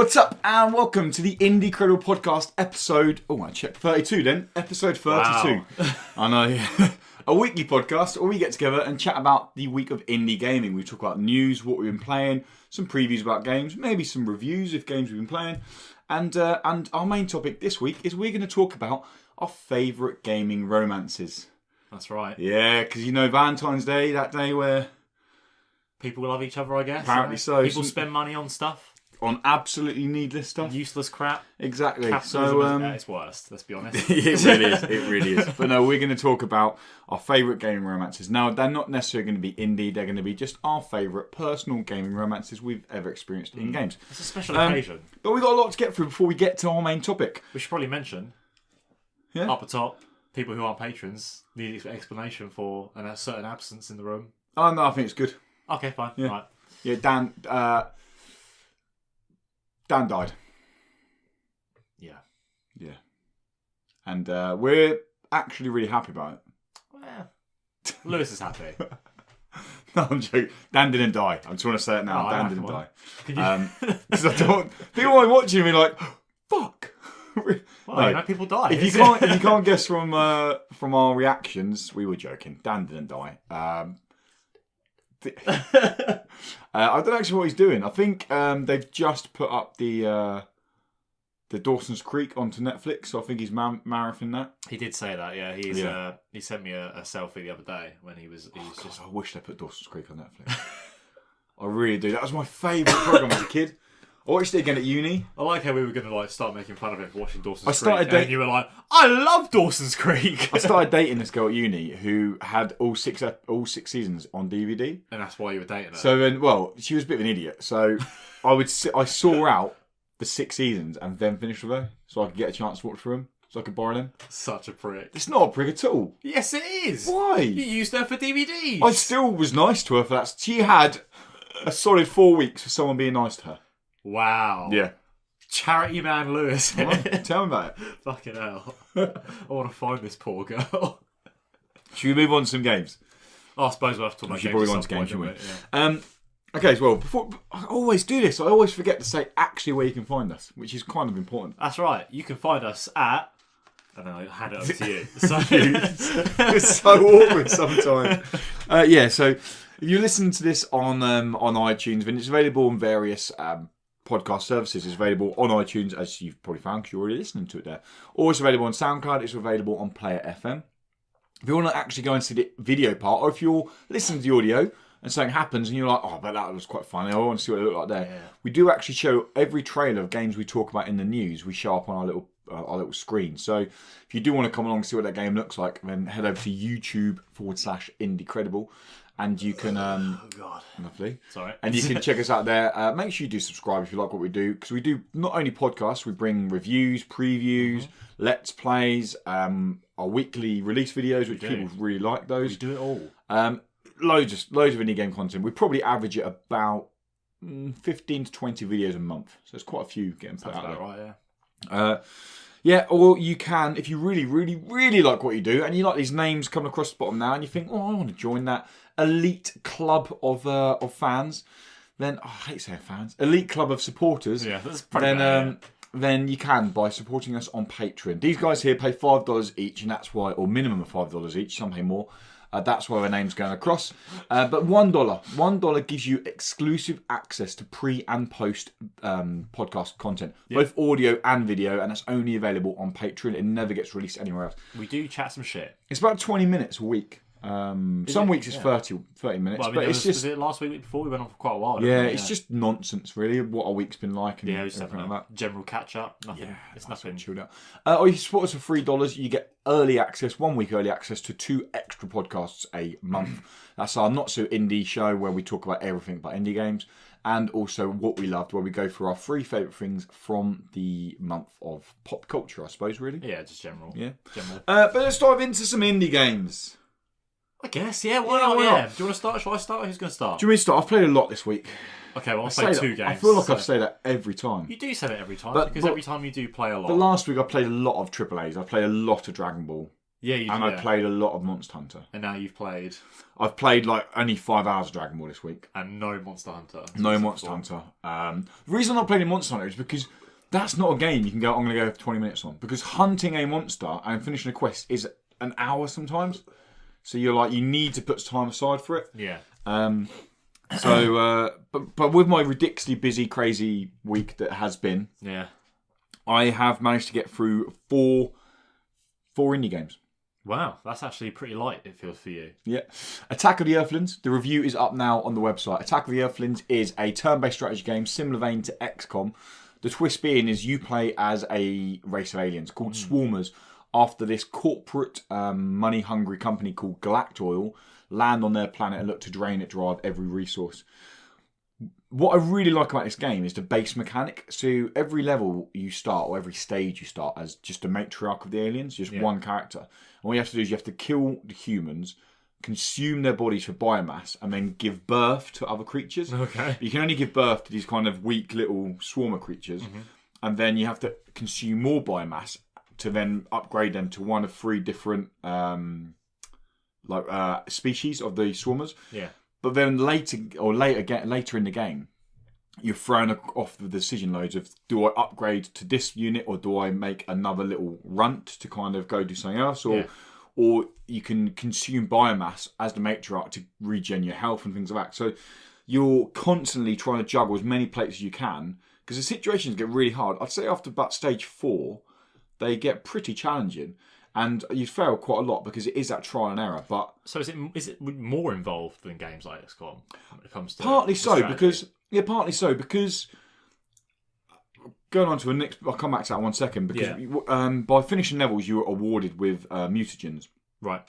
What's up, and welcome to the Indie Credible Podcast episode... Oh, I checked 32 then. Episode 32. Wow. I know. A weekly podcast where we get together and chat about the week of indie gaming. We talk about news, what we've been playing, some previews about games, maybe some reviews of games we've been playing. And our main topic this week is we're going to talk about our favourite gaming romances. That's right. Yeah, because you know Valentine's Day, that day where... People love each other, I guess. Apparently so. People spend money on stuff. On absolutely needless stuff. Useless crap. Exactly. Capitalism So is at its worst, let's be honest. It really is. It really is. But no, we're going to talk about our favourite gaming romances. Now, they're not necessarily going to be indie. They're going to be just our favourite personal gaming romances we've ever experienced in games. It's a special occasion. But we've got a lot to get through before we get to our main topic. We should probably mention, up the top, people who aren't patrons need explanation for a certain absence in the room. Oh, no, I think it's good. Okay, fine. Yeah. Right. Yeah, Dan died. Yeah. Yeah. And we're actually really happy about it. Well, Lewis is happy. No, I'm joking. Dan didn't die. I just want to say it now. Oh, Dan didn't die. Can you... Because I don't... People are watching me like, fuck. Well, No. you know, people die. If you can't guess from our reactions, we were joking. Dan didn't die. I don't actually know what he's doing. I think they've just put up the Dawson's Creek onto Netflix, so I think he's marathon that. He did say that, yeah. He sent me a selfie the other day when he was just... I wish they put Dawson's Creek on Netflix. I really do. That was my favourite programme as a kid. I watched it again at uni. I like how we were going to start making fun of him for watching Dawson's I started Creek, and you were like, I love Dawson's Creek. I started dating this girl at uni who had all six seasons on DVD. And that's why you were dating her. So then, well, she was a bit of an idiot. So I saw out the 6 seasons and then finished with her, so I could get a chance to watch through them, so I could borrow them. Such a prick. It's not a prick at all. Yes, it is. Why? You used her for DVDs. I still was nice to her for that. She had a solid 4 weeks for someone being nice to her. Wow. Yeah. Charity man Lewis. Well, tell me about it. Fucking hell. I want to find this poor girl. Should we move on to some games? I suppose we'll have to talk about We should games probably go on at to some games, point, shouldn't don't we? Okay, so before I always do this. I always forget to say actually where you can find us, which is kind of important. That's right. You can find us at... I don't know, I hand it over to you. It's so awkward sometimes. So if you listen to this on iTunes, then it's available on various podcast services. It's available on iTunes, as you've probably found because you're already listening to it there. Or it's available on SoundCloud. It's available on Player FM. If you want to actually go and see the video part, or if you're listening to the audio and something happens and you're like, oh, but that was quite funny, I want to see what it looked like there. Yeah. We do actually show every trailer of games we talk about in the news. We show up on our little screen. So if you do want to come along and see what that game looks like, then head over to YouTube/Indie Credible. And you can... Oh, God. Lovely. Sorry. And you can check us out there. Make sure you do subscribe if you like what we do. Because we do not only podcasts, we bring reviews, previews, let's plays, our weekly release videos, which people really like those. We do it all. Loads of indie game content. We probably average at about 15 to 20 videos a month. So there's quite a few getting put out there. Right, yeah. Yeah, or you can, if you really, really, really like what you do, and you like these names coming across the bottom now, and you think, oh, I want to join that elite club of fans, then, I hate saying fans, elite club of supporters, yeah, that's pretty then you can by supporting us on Patreon. These guys here pay $5 each, and that's why, or minimum of $5 each, some pay more. That's why our name's going across. But $1 gives you exclusive access to pre and post podcast content, both audio and video, and it's only available on Patreon. It never gets released anywhere else. We do chat some shit. It's about 20 minutes a week. Some weeks it's 30 minutes, well, but it's just... Was it last week before? We went on for quite a while. Yeah, it's just nonsense, really, what our week's been like and everything like that. General catch-up. Nothing. Yeah, it's nothing. Chilled out. Or you support us for $3, you get early access, 1 week early access to 2 extra podcasts a month. That's our Not So Indie show, where we talk about everything about indie games, and also What We Loved, where we go through our 3 favourite things from the month of pop culture, I suppose, really. Yeah, just general. Yeah. General. But let's dive into some indie games. I guess, yeah. Why not? Do you want to start? Shall I start? Who's going to start? Do you want me to start? I've played a lot this week. Okay, well, I'll play 2 games. I feel like I've said that every time. You do say that every time, but every time you do play a lot. But last week I played a lot of AAAs. I played a lot of Dragon Ball. Yeah, you and do. I played a lot of Monster Hunter. And now you've played. I've played like only 5 hours of Dragon Ball this week. And no Monster Hunter. No Monster Hunter. The reason I'm not playing Monster Hunter is because that's not a game you can go, I'm going to go for 20 minutes on. Because hunting a monster and finishing a quest is an hour sometimes. So you're like, you need to put time aside for it. Yeah. But with my ridiculously busy, crazy week that has been, I have managed to get through four indie games. Wow, that's actually pretty light, it feels for you. Yeah. Attack of the Earthlings. The review is up now on the website. Attack of the Earthlings is a turn-based strategy game, similar vein to XCOM. The twist being is you play as a race of aliens called Swarmers after this corporate, money-hungry company called Galactoil land on their planet and look to drain it dry of every resource. What I really like about this game is the base mechanic. So every level you start, or every stage you start as just a matriarch of the aliens, just one character. And what you have to do is you have to kill the humans, consume their bodies for biomass, and then give birth to other creatures. Okay. You can only give birth to these kind of weak little swarmer creatures, and then you have to consume more biomass to then upgrade them to one of 3 different species of the swarmers. Yeah. But then later in the game, you're thrown off the decision loads of, do I upgrade to this unit or do I make another little runt to kind of go do something else? Or you can consume biomass as the matriarch to regen your health and things like that. So you're constantly trying to juggle as many plates as you can because the situations get really hard. I'd say after about stage 4, they get pretty challenging. And you fail quite a lot because it is that trial and error. But so is it more involved than games like XCOM when it comes to partly so because going on to the next. I'll come back to that in 1 second because by finishing levels you are awarded with mutagens, right?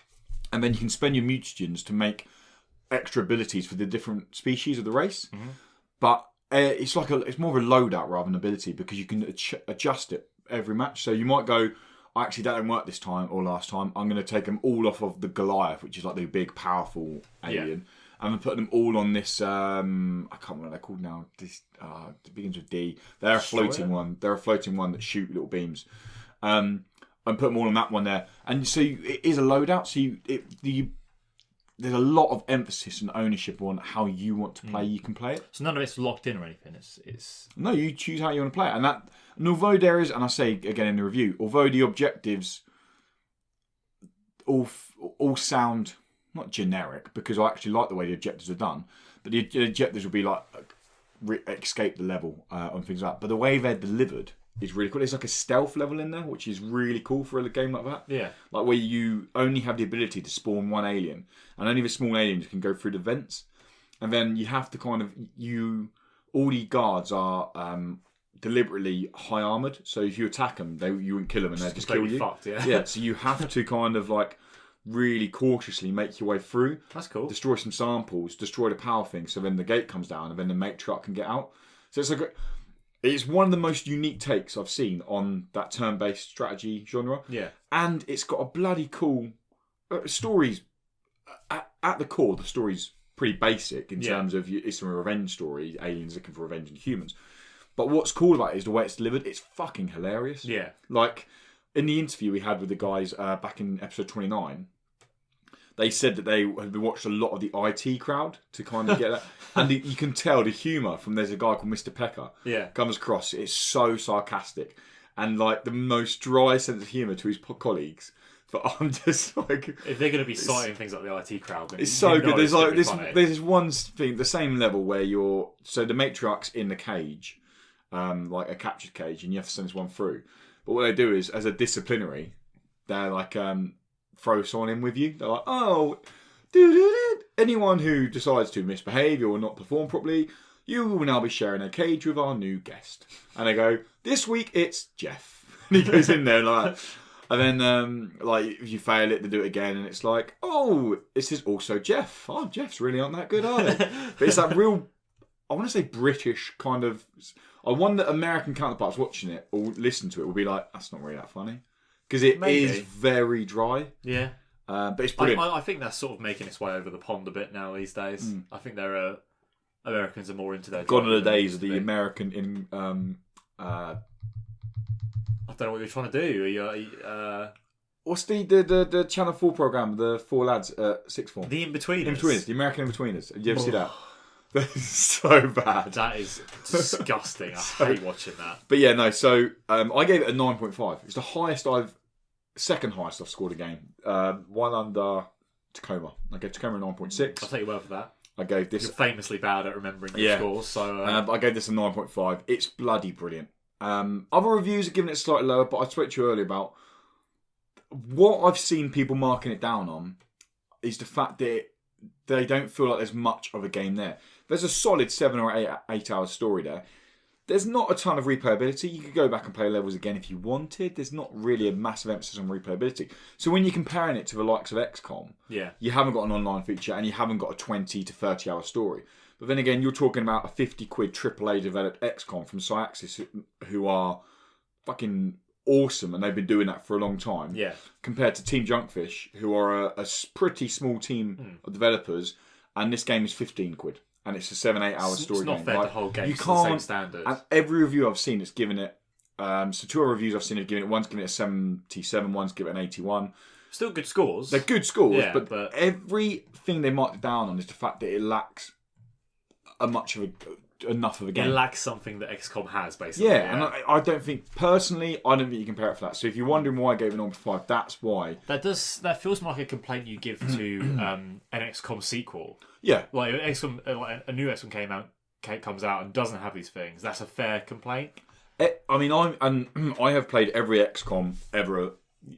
And then you can spend your mutagens to make extra abilities for the different species of the race. But it's more of a loadout rather than ability because you can adjust it every match. So you might go, actually, that didn't work this time or last time. I'm going to take them all off of the Goliath, which is like the big, powerful alien. I'm going to put them all on this, I can't remember what they're called now. This it begins with D. They're a floating one. They're a floating one that shoot little beams. And put them all on that one there. And so it is a loadout. So there's a lot of emphasis and ownership on how you want to play. You can play it. So none of it's locked in or anything. It's No, you choose how you want to play it. And although there is, and I say again in the review, although the objectives all sound not generic, because I actually like the way the objectives are done, but the objectives will be like escape the level and things like that. But the way they're delivered is really cool. There's like a stealth level in there, which is really cool for a game like that. Yeah. Like where you only have the ability to spawn one alien, and only the small aliens can go through the vents. And then you have to all the guards are deliberately high armoured. So if you attack them, you wouldn't kill them and they'd just kill you. Fucked, yeah. Yeah, so you have to kind of like really cautiously make your way through. That's cool. Destroy some samples, destroy the power thing, so then the gate comes down and then the matriarch can get out. So it's one of the most unique takes I've seen on that turn-based strategy genre. Yeah. And it's got a bloody cool stories. At the core, the story's pretty basic in terms of it's a revenge story. Aliens looking for revenge on humans. But what's cool about it is the way it's delivered. It's fucking hilarious. Yeah. Like, in the interview we had with the guys back in episode 29, they said that they had watched a lot of the IT crowd to kind of get that. And you can tell the humour from there's a guy called Mr. Pecker comes across. It's so sarcastic. And like the most dry sense of humour to his colleagues. But I'm just like... If they're going to be citing things like the IT crowd... Then it's so good. There's like there's one thing, the same level where so the matriarch's in the cage, like a captured cage, and you have to send this one through. But what they do is, as a disciplinary, they're like, throw someone in with you. They're like, oh, anyone who decides to misbehave or not perform properly, you will now be sharing a cage with our new guest. And they go, this week it's Jeff. And he goes in there like that. And then, like, if you fail it, they do it again, and it's like, oh, this is also Jeff. Oh, Jeffs really aren't that good, are they? But it's that real, I want to say British kind of... I wonder American counterparts watching it or listen to it will be like, that's not really that funny. Because it is very dry. Yeah. But it's brilliant. I think that's sort of making its way over the pond a bit now these days. I think Americans are more into their... Gone are the days of the American in... I don't know what you're trying to do. What's the Channel 4 programme, the 4 lads at sixth form? The In-Betweeners. In-Betweeners, the American In-Betweeners. Did you ever see that? That's so bad. That is disgusting. I hate watching that. But yeah, no, so I gave it a 9.5. It's the second highest I've scored a game. One under Tacoma. I gave Tacoma a 9.6. I'll take your word for that. I gave this... You're famously bad at remembering your scores, so... I gave this a 9.5. It's bloody brilliant. Other reviews are giving it slightly lower, but I spoke to you earlier about what I've seen people marking it down on is the fact that they don't feel like there's much of a game there. There's a solid 7 or 8 hour story there. There's not a ton of replayability. You could go back and play levels again if you wanted. There's not really a massive emphasis on replayability. So when you're comparing it to the likes of XCOM, you haven't got an online feature and you haven't got a 20 to 30 hour story. But then again, you're talking about a 50 quid AAA developed XCOM from Cyaxis who are fucking awesome and they've been doing that for a long time. Yeah. Compared to Team Junkfish, who are a pretty small team of developers, and this game is 15 quid. And it's a 7-8 hour story game. It's not fair, the whole game. It's the same standard. And every review I've seen has given it... so 2 other reviews I've seen have given it... One's given it a 77, one's given it an 81. Still good scores. They're good scores, but everything they marked it down on is the fact that it lacks enough of a game. It lacks something that XCOM has, basically. Yeah, and I don't think... Personally, I don't think you compare it for that. So if you're wondering why I gave it an 9.5, that's why. That feels like a complaint you give to an XCOM sequel. Yeah. Like, a new XCOM comes out and doesn't have these things. That's a fair complaint. I mean, I have played every XCOM ever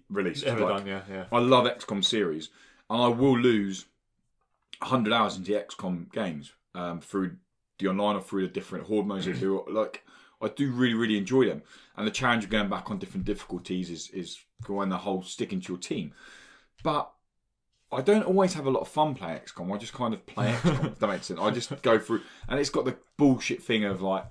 released. Yeah. I love XCOM series, and I will lose 100 hours into XCOM games through the online or through the different horde modes. I do really, really enjoy them, and the challenge of going back on different difficulties is going the whole sticking to your team. But I don't always have a lot of fun playing XCOM. I just kind of play XCOM, if that makes sense. I just go through, and it's got the bullshit thing of like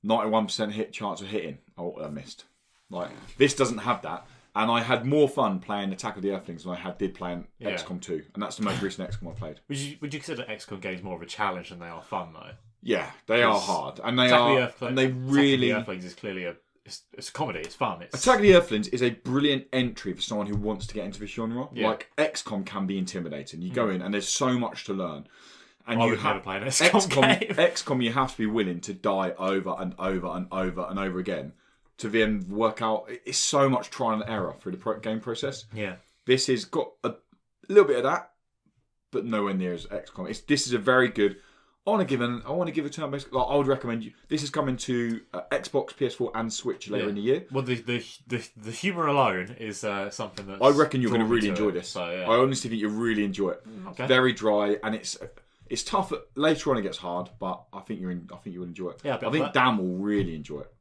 91% hit chance of hitting. Oh, I missed. Like this doesn't have that, and I had more fun playing Attack of the Earthlings than I did playing XCOM 2, and that's the most recent XCOM I played. Would you consider XCOM games more of a challenge than they are fun though? Yeah, they are hard, and they Attack and they really. Attack of the Earthlings is clearly it's a comedy. It's fun. Attack of the Earthlings is a brilliant entry for someone who wants to get into this genre. Yeah. Like XCOM can be intimidating. You go in and there's so much to learn. And I you would never play an XCOM game. XCOM, you have to be willing to die over and over and over and over again to then work out. It's so much trial and error through the game process. Yeah, this has got a little bit of that, but nowhere near as XCOM. This is a very good. I want to give a turn-based. Like, I would recommend you. This is coming to Xbox, PS4, and Switch later in the year. Well, the humour alone is something that I reckon you're going to really enjoy this. So, yeah. I honestly think you'll really enjoy it. Okay. It's very dry, and it's tough. Later on, it gets hard, but I think you will enjoy it. Yeah, I think Dan will really enjoy it.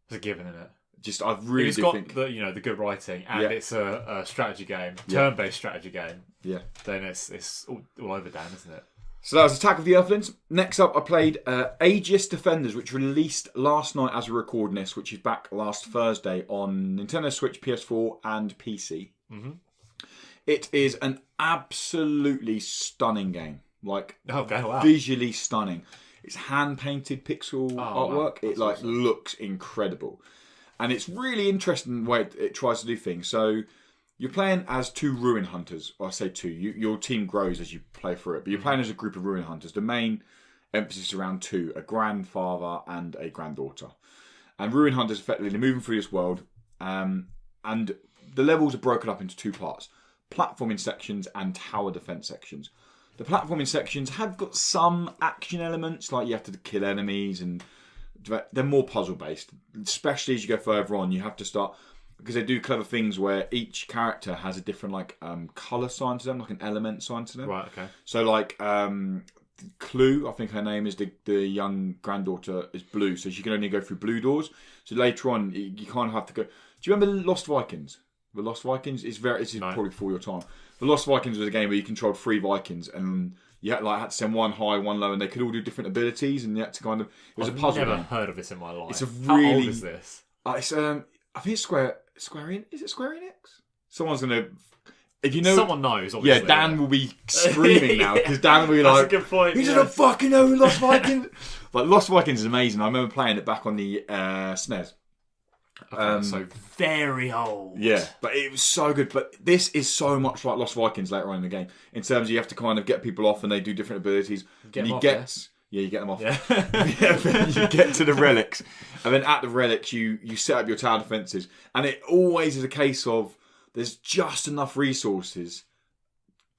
It's a given, isn't it? Just I really it's do got think the good writing, and it's a strategy game, turn-based strategy game. Yeah. Then it's all over Dan, isn't it? So that was Attack of the Earthlings. Next up, I played Aegis Defenders, which released last night as we're recording this, which is back last Thursday on Nintendo Switch, PS4, and PC. Mm-hmm. It is an absolutely stunning game. Like, wow. Visually stunning. It's hand-painted pixel artwork. Wow. It looks incredible. And it's really interesting the way it tries to do things. So you're playing as 2 ruin hunters. Or I say 2. Your team grows as you play through it. But you're playing as a group of ruin hunters. The main emphasis around 2, a grandfather and a granddaughter. And ruin hunters, effectively, they're moving through this world. And the levels are broken up into 2 parts. Platforming sections and tower defense sections. The platforming sections have got some action elements, like you have to kill enemies, and they're more puzzle based. Especially as you go further on, you have to start, because they do clever things where each character has a different colour sign to them, like an element sign to them. Right. Okay. So Clue, I think her name is, the young granddaughter is blue, so she can only go through blue doors. So later on, you kind of have to go. Do you remember Lost Vikings? The Lost Vikings is probably before your time. The Lost Vikings was a game where you controlled 3 Vikings, and you had to send one high, one low, and they could all do different abilities, and you had to kind of. It was a puzzle. I've never game. heard of this in my life. It's a How really. old is this? It's I think it's Square Enix. Is it Square Enix? Someone's gonna. If you know, someone knows. Obviously, yeah, Dan will be screaming now because Dan will be like, "That's a good point." He doesn't fucking know Lost Vikings. But Lost Vikings is amazing. I remember playing it back on the SNES. Okay, so very old. Yeah, but it was so good. But this is so much like Lost Vikings later on in the game. In terms of you have to kind of get people off and they do different abilities. You get them off. Yeah. You get to the relics. And then at the relics, you set up your tower defences. And it always is a case of there's just enough resources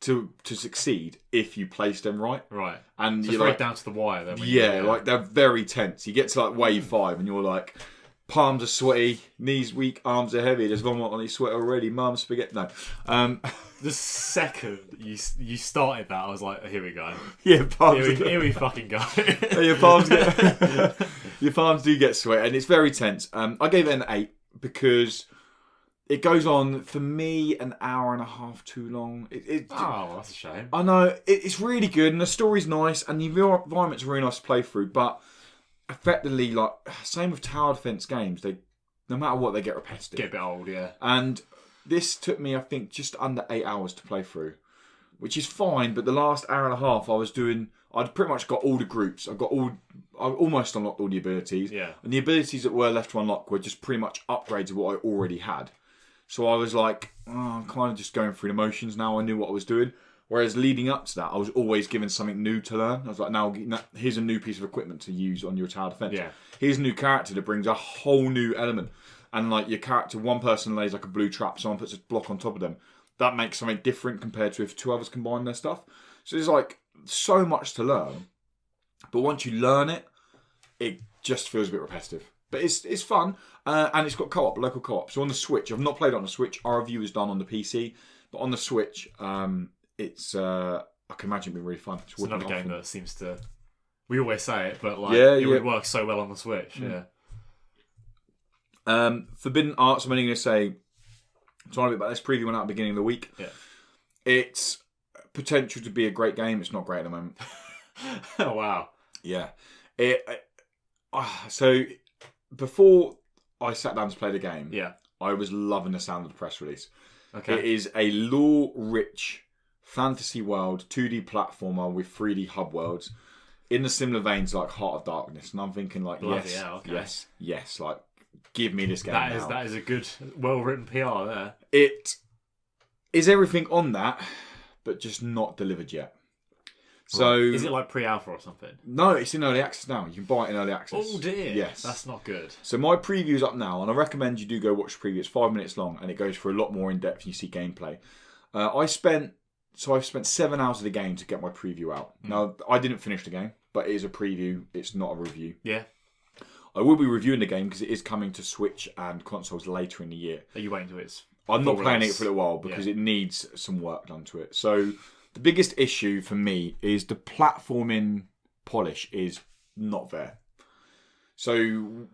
to succeed if you place them right. Right. And so you're it's right down to the wire then. Like they're very tense. You get to like wave 5 and you're like... Palms are sweaty, knees weak, arms are heavy. There's one on his sweat already. Mum, spaghetti. No. The second you started that, I was like, here we go. Yeah, palms. Here we fucking go. Your palms do get sweaty, and it's very tense. I gave it an 8 because it goes on for me an hour and a half too long. That's a shame. I know it's really good, and the story's nice, and the environment's really nice to play through, but. Effectively, like same with tower defense games, they no matter what they get repetitive. Get a bit old, yeah. And this took me, I think, just under 8 hours to play through, which is fine. But the last hour and a half, I'd pretty much got all the groups. I almost unlocked all the abilities. Yeah. And the abilities that were left to unlock were just pretty much upgrades of what I already had. So I was like, I'm kind of just going through the motions now. I knew what I was doing. Whereas leading up to that, I was always given something new to learn. I was like, now here's a new piece of equipment to use on your tower defense. Yeah. Here's a new character that brings a whole new element. And like your character, one person lays like a blue trap, someone puts a block on top of them. That makes something different compared to if 2 others combine their stuff. So there's like so much to learn. But once you learn it, it just feels a bit repetitive. But it's fun. And it's got co-op, local co-op. So on the Switch, I've not played it on the Switch. Our review is done on the PC. But on the Switch... it's I can imagine it being really fun. It's another game that seems to. We always say it, but like it would work so well on the Switch. Yeah. Forbidden Arts. I'm only going to say. Talking a bit about this preview went out at the beginning of the week. Yeah. It's potential to be a great game. It's not great at the moment. Oh wow. Yeah. So before I sat down to play the game, I was loving the sound of the press release. Okay. It is a lore-rich fantasy world, 2D platformer with 3D hub worlds in the similar veins like Heart of Darkness. And I'm thinking like, yes, like give me this game now. That is a good, well-written PR there. It is everything on that, but just not delivered yet. So is it like pre-alpha or something? No, it's in early access now. You can buy it in early access. Oh dear. Yes. That's not good. So my preview's up now, and I recommend you do go watch the preview. It's 5 minutes long, and it goes for a lot more in depth and you see gameplay. I've spent 7 hours of the game to get my preview out. Now, I didn't finish the game, but it is a preview. It's not a review. Yeah. I will be reviewing the game because it is coming to Switch and consoles later in the year. Are you waiting to its I'm not playing it for a little while because it needs some work done to it. So the biggest issue for me is the platforming polish is not there. So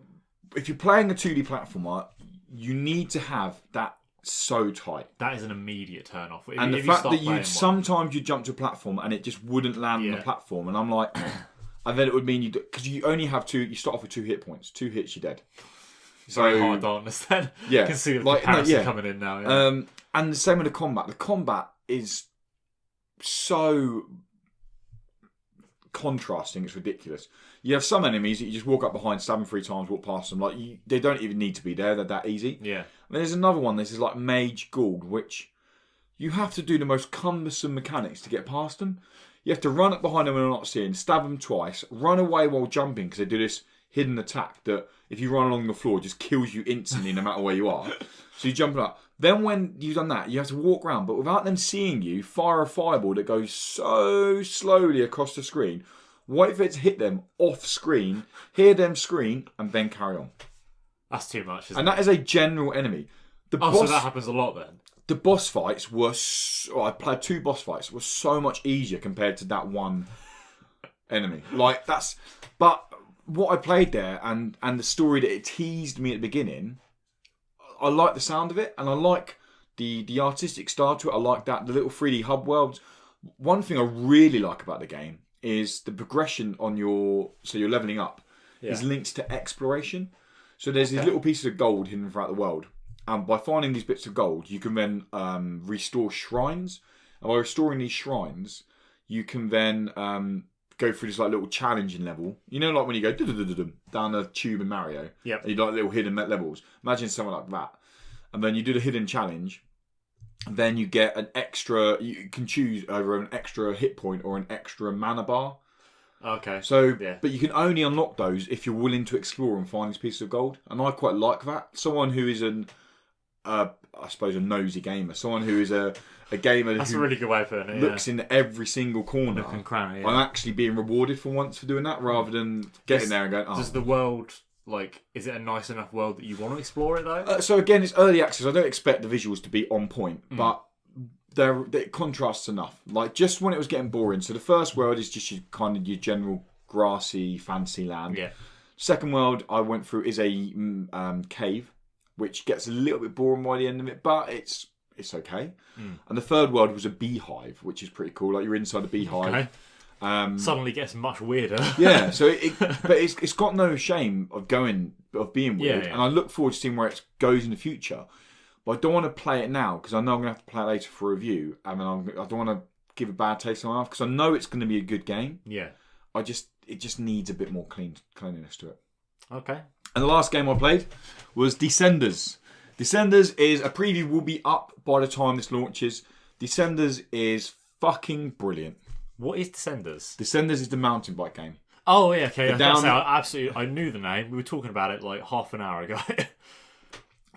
if you're playing a 2D platformer, you need to have that so tight. That is an immediate turn off. And the fact that sometimes you jump to a platform and it just wouldn't land on the platform, and I'm like, and then it would mean because you only have 2. You start off with 2 hit points. 2 hits, you're dead. So very hard to understand. Yeah, I can see the comparison coming in now. Yeah. And the same with the combat. The combat is so contrasting. It's ridiculous. You have some enemies that you just walk up behind, stab them 3 times, walk past them. Like they don't even need to be there. They're that easy. Yeah. And there's another one. This is like Mage Gould, which you have to do the most cumbersome mechanics to get past them. You have to run up behind them when they're not seeing, stab them twice, run away while jumping because they do this hidden attack that if you run along the floor just kills you instantly no matter where you are. So you jump up. Then when you've done that, you have to walk around, but without them seeing you, fire a fireball that goes so slowly across the screen, wait for it to hit them off screen, hear them scream, and then carry on. That's too much, and that is a general enemy. So that happens a lot then? The boss fights were... I played 2 boss fights. Were so much easier compared to that one enemy. Like, that's... But what I played there and the story that it teased me at the beginning, I like the sound of it, and I like the artistic style to it. I like that, the little 3D hub worlds. One thing I really like about the game is the progression on your... So you're levelling up is linked to exploration. So there's these little pieces of gold hidden throughout the world. And by finding these bits of gold, you can then restore shrines. And by restoring these shrines, you can then go through this like little challenging level. You know, like when you go down a tube in Mario. Yep. And you like little hidden levels. Imagine something like that. And then you do the hidden challenge. And then you get an extra. You can choose over an extra hit point or an extra mana bar. Okay. So, but you can only unlock those if you're willing to explore and find these pieces of gold. And I quite like that. Someone who is I suppose a nosy gamer. Someone who is a gamer. That's a really good way of putting it. Looks in every single corner. Cranny, I'm actually being rewarded for once for doing that, rather than getting there and going. Oh. Does the world is it a nice enough world that you want to explore it though? So again, it's early access. I don't expect the visuals to be on point, but it contrasts enough. Like just when it was getting boring. So the first world is just your general grassy fantasy land. Yeah. Second world I went through is a cave, which gets a little bit boring by the end of it, but it's okay. And the third world was a beehive, which is pretty cool. Like you're inside a beehive. Okay. Suddenly gets much weirder. Yeah, so but it's got no shame of being weird, and I look forward to seeing where it goes in the future. But I don't want to play it now because I know I'm going to have to play it later for a review, and I don't want to give a bad taste in my mouth because I know it's going to be a good game. Yeah, it just needs a bit more cleanliness to it. Okay. And the last game I played was Descenders. Descenders is a preview will be up by the time this launches. Descenders is fucking brilliant. What is Descenders? Descenders is the mountain bike game. Oh yeah, okay. I knew the name. We were talking about it like half an hour ago.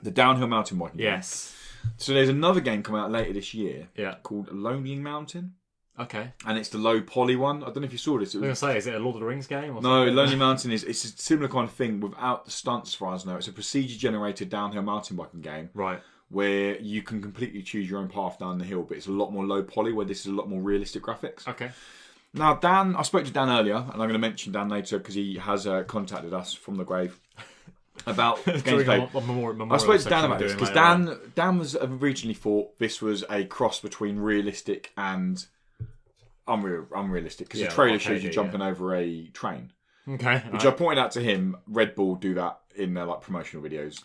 The downhill mountain biking game. Yes. So there's another game coming out later this year. Yeah. Called Lonely Mountain. Okay. And it's the low poly one. I don't know if you saw this. I was going to say, is it a Lord of the Rings game? Or no, Lonely Mountain it's a similar kind of thing without the stunts, as far as I know. It's a procedure-generated downhill mountain biking game. Right. Where you can completely choose your own path down the hill, but it's a lot more low poly, where this is a lot more realistic graphics. Okay. Now, Dan, I spoke to Dan earlier, and I'm going to mention Dan later because he has contacted us from the grave about games played. I spoke to Dan about this because Dan was originally thought this was a cross between realistic and unrealistic because the trailer shows you jumping over a train. Okay. Which I pointed out to him. Red Bull do that in their promotional videos.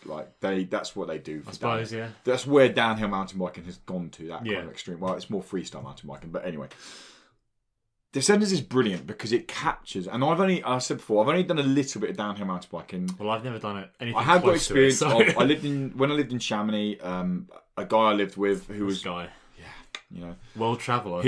That's what they do. I suppose, yeah. That's where downhill mountain biking has gone to. That kind of extreme. Well, it's more freestyle mountain biking, but anyway. Descenders is brilliant because it captures, and I said before, I've only done a little bit of downhill mountain biking. Well, I've never done it. I have got experience of. When I lived in Chamonix. A guy I lived with who was world traveller.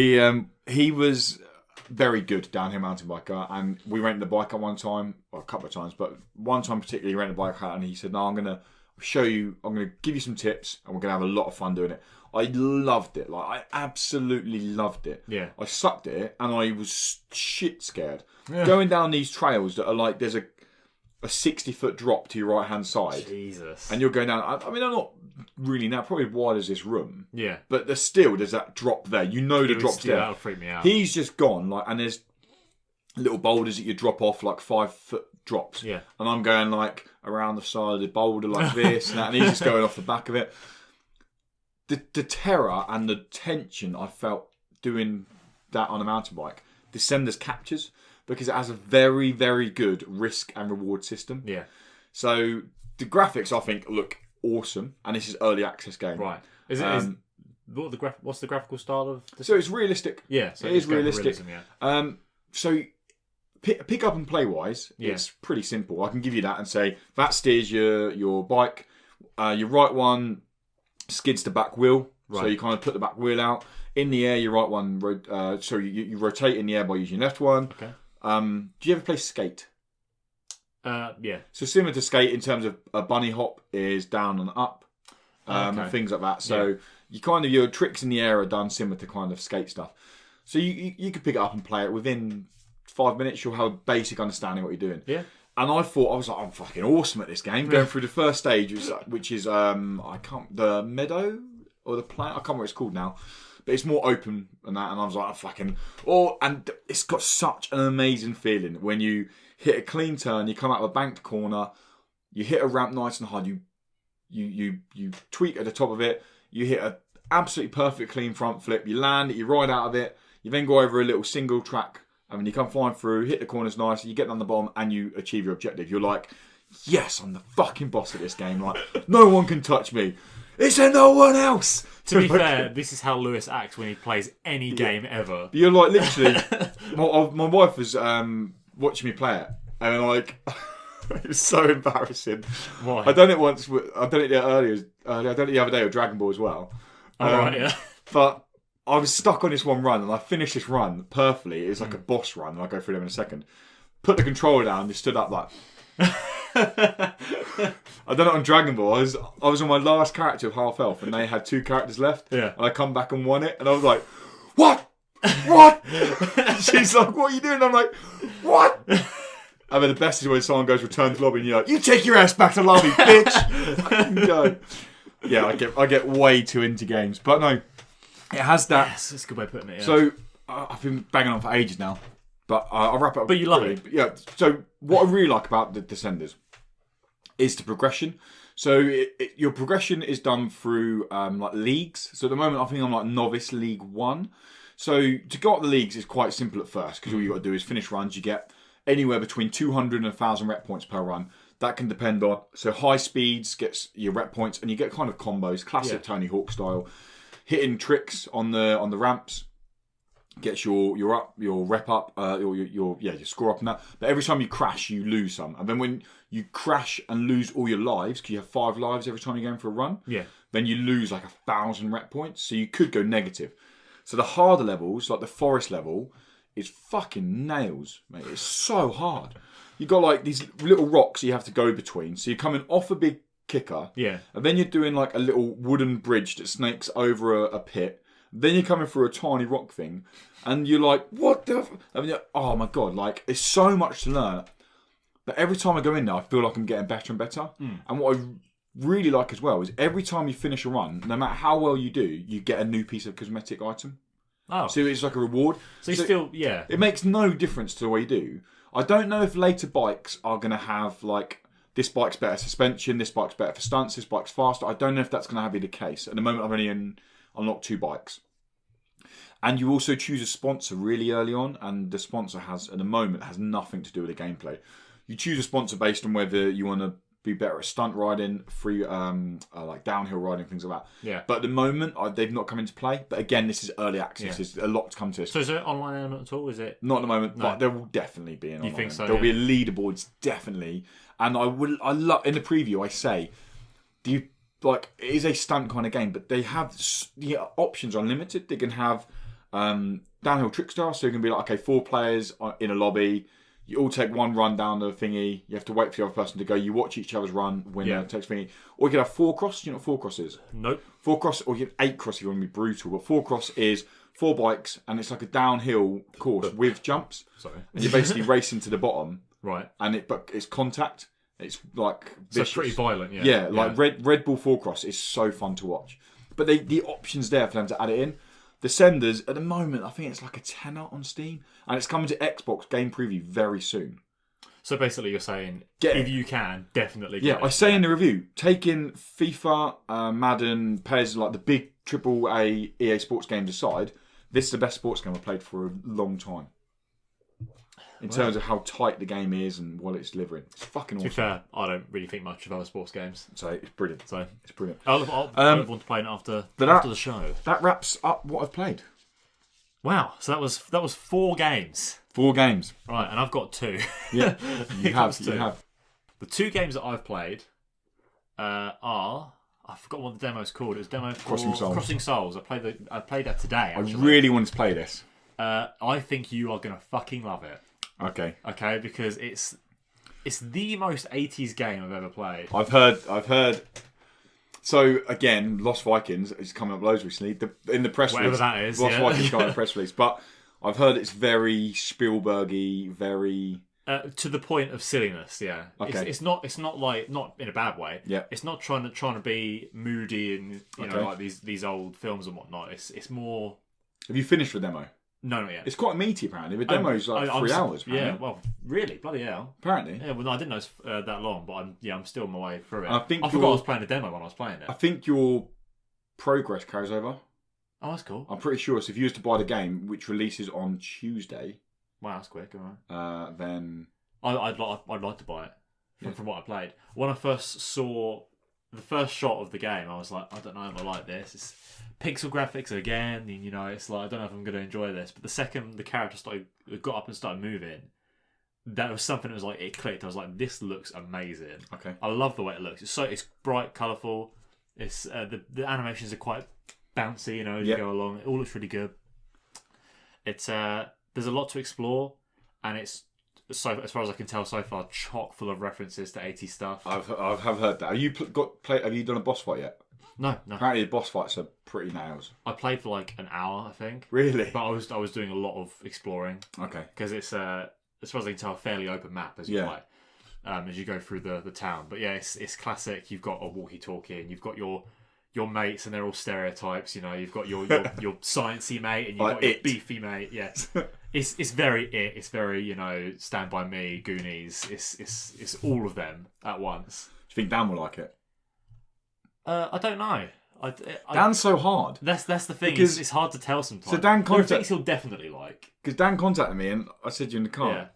He was very good downhill mountain biker, and we rented the bike out one time, or a couple of times, but one time particularly he rented the bike out, and he said, "No, I'm going to show you. I'm going to give you some tips, and we're going to have a lot of fun doing it." I loved it. I absolutely loved it. Yeah. I sucked at it, and I was shit scared. Yeah. Going down these trails that are there's a 60-foot drop to your right hand side. Jesus. And you're going down. I mean, I'm not really now probably wide as this room. Yeah. But there's that drop there. You know the drop's there. That'll freak me out. He's just gone and there's little boulders that you drop off 5-foot drops. Yeah. And I'm going around the side of the boulder like this and that, and he's just going off the back of it. The terror and the tension I felt doing that on a mountain bike, Descenders captures because it has a very, very good risk and reward system. Yeah. So the graphics I think look awesome, and this is early access game. Right. What's the graphical style of this? So it's realistic. Yeah. So it is realistic. Realism, yeah. So pick up and play wise, it's pretty simple. I can give you that and say that steers your bike. Your right one skids the back wheel, so you kind of put the back wheel out in the air. Your right one, you rotate in the air by using your left one. Okay. Do you ever play skate? Yeah. So similar to skate in terms of a bunny hop is down and up, and things like that. So your tricks in the air are done similar to kind of skate stuff. So you could pick it up and play it within 5 minutes. You'll have a basic understanding what you're doing. Yeah. And I thought, I'm fucking awesome at this game. Going through the first stage, which is the meadow or the plant. I can't remember what it's called now, but it's more open than that. And I was like, and it's got such an amazing feeling when you hit a clean turn, you come out of a banked corner, you hit a ramp nice and hard, you tweak at the top of it, you hit a absolutely perfect clean front flip, you land it, you ride out of it, you then go over a little single track. I mean, you come flying through, hit the corners nice, you get down the bottom, and you achieve your objective. You're like, yes, I'm the fucking boss of this game. No one can touch me. Is there no one else? To be fair, this is how Lewis acts when he plays any game ever. You're like literally. my wife was watching me play it, and like it was so embarrassing. Why? I done it once. I done it earlier. I done it the other day with Dragon Ball as well. Right, yeah. But I was stuck on this one run, and I finished this run perfectly. It was like a boss run, and I'll go through them in a second. Put the controller down, just stood up like. I done it on Dragon Ball. I was on my last character of half health, and they had 2 characters left. Yeah. And I come back and won it, and I was like, "What? What?" She's like, "What are you doing?" I'm like, "What?" I mean, the best is when someone goes return to lobby, and you're like, "You take your ass back to lobby, bitch." Fucking go. Yeah, I get way too into games, but no, it has that. Yes, that's a good way of putting it. Yeah. So I've been banging on for ages now, but I'll wrap it up. But you love it, yeah. So what I really like about the Descenders is the progression. So your progression is done through like leagues. So at the moment, I think I'm like novice League 1. So to go up the leagues is quite simple at first because all you got to do is finish runs. You get anywhere between 200 and 1,000 rep points per run. That can depend on, so high speeds gets your rep points, and you get kind of combos, classic Tony Hawk style, hitting tricks on the ramps gets your rep up, your score up and that. But every time you crash, you lose some, and then when you crash and lose all your lives, because you have 5 lives every time you're going for a run, then you lose like 1,000 rep points, so you could go negative. So the harder levels, like the forest level, is fucking nails, mate. It's so hard. You've got like these little rocks you have to go between. So you're coming off a big kicker. Yeah. And then you're doing like a little wooden bridge that snakes over a pit. Then you're coming through a tiny rock thing. And you're like, what the... I mean, oh my God, like, it's so much to learn. But every time I go in there, I feel like I'm getting better and better. And what I really like as well is every time you finish a run, no matter how well you do, you get a new piece of cosmetic item. Oh. So it's like a reward. So you still, yeah. It makes no difference to the way you do. I don't know if later bikes are going to have, like, this bike's better suspension, this bike's better for stunts, this bike's faster. I don't know if that's going to be the case. At the moment, I've only unlocked 2 bikes. And you also choose a sponsor really early on, and the sponsor has, at the moment, has nothing to do with the gameplay. You choose a sponsor based on whether you want to be better at stunt riding, free, like downhill riding, things like that. Yeah. But at the moment, they've not come into play. But again, this is early access. Yeah. There's a lot to come to this. So is there an online element at all? Is it? Not at the moment, but there will definitely be an online. You think so? There'll be a leaderboards, definitely. And I love in the preview. I say, it is a stunt kind of game, but they have the options are unlimited. They can have downhill trick style, so you can be like, okay, 4 players in a lobby. You all take one run down the thingy. You have to wait for the other person to go. You watch each other's run, winner takes thingy. Or you could have 4 cross. Do you know what 4 cross is? Nope. 4 cross, or you get 8 cross if you want to be brutal. But 4 cross is 4 bikes, and it's like a downhill course with jumps. Sorry. And you're basically racing to the bottom. Right. But it's contact. It's like vicious. So it's pretty violent, yeah. Yeah, like Red Bull 4 cross is so fun to watch. But the options there for them to add it in. Descenders, at the moment, I think it's like a tenner on Steam. And it's coming to Xbox Game Preview very soon. So basically you're saying, if you can, definitely get it. I say in the review, take in FIFA, Madden, PES, like the big AAA EA sports games aside, this is the best sports game I've played for a long time. In terms of how tight the game is and what it's delivering. It's fucking awesome. To be fair, I don't really think much of other sports games. So it's brilliant. It's brilliant. I'll want to play it after the show. That wraps up what I've played. Wow. So that was 4 games. 4 games. Right, and I've got 2. Yeah, you have. The 2 games that I've played are... I forgot what the demo's called. It was demo for Crossing Souls. I played that today, actually. I really wanted to play this. I think you are going to fucking love it. Okay, because it's the most 80s game I've ever played. I've heard. So again, Lost Vikings is coming up loads recently. In the press Whatever release, that is, Lost Vikings got a press release, but I've heard it's very Spielbergy, very to the point of silliness. Yeah, okay. It's not like not in a bad way. Yeah, it's not trying to be moody and you know like these old films and whatnot. It's more. Have you finished the demo? No, not yet. It's quite meaty, apparently. The demo's like 3 hours. Apparently. Yeah, well, really, bloody hell. Apparently. Yeah, well, I didn't know it's that long, but I'm still on my way through it. I forgot I was playing the demo when I was playing it. I think your progress carries over. Oh, that's cool. I'm pretty sure. So if you was to buy the game, which releases on Tuesday, wow, that's quick. All right. Then I'd like to buy it from what I played. When I first saw the first shot of the game, I was like, I don't know if I like this. It's pixel graphics again, and you know, it's like I don't know if I'm going to enjoy this. But the second the character got up and started moving, that was something that was like it clicked. I was like, this looks amazing. Okay. I love the way it looks. It's bright, colourful. It's the animations are quite bouncy, you know, as you go along. It all looks really good. It's there's a lot to explore, and it's as far as I can tell so far, chock full of references to 80s stuff. I've heard that. Have you Have you done a boss fight yet? No. Apparently, the boss fights are pretty nails. I played for like an hour, I think. Really? But I was doing a lot of exploring. Okay. Because it's as far as I can tell, a fairly open map as you play, as you go through the town. But yeah, it's classic. You've got a walkie-talkie, and you've got your mates, and they're all stereotypes. You know, you've got your sciencey mate, and you've got your beefy mate. Yes. It's very It's very, you know, Stand By Me, Goonies. It's all of them at once. Do you think Dan will like it? I don't know. Dan's so hard. That's the thing. It's hard to tell sometimes. So Dan there are things he'll definitely like. Because Dan contacted me, and I said to you in the car.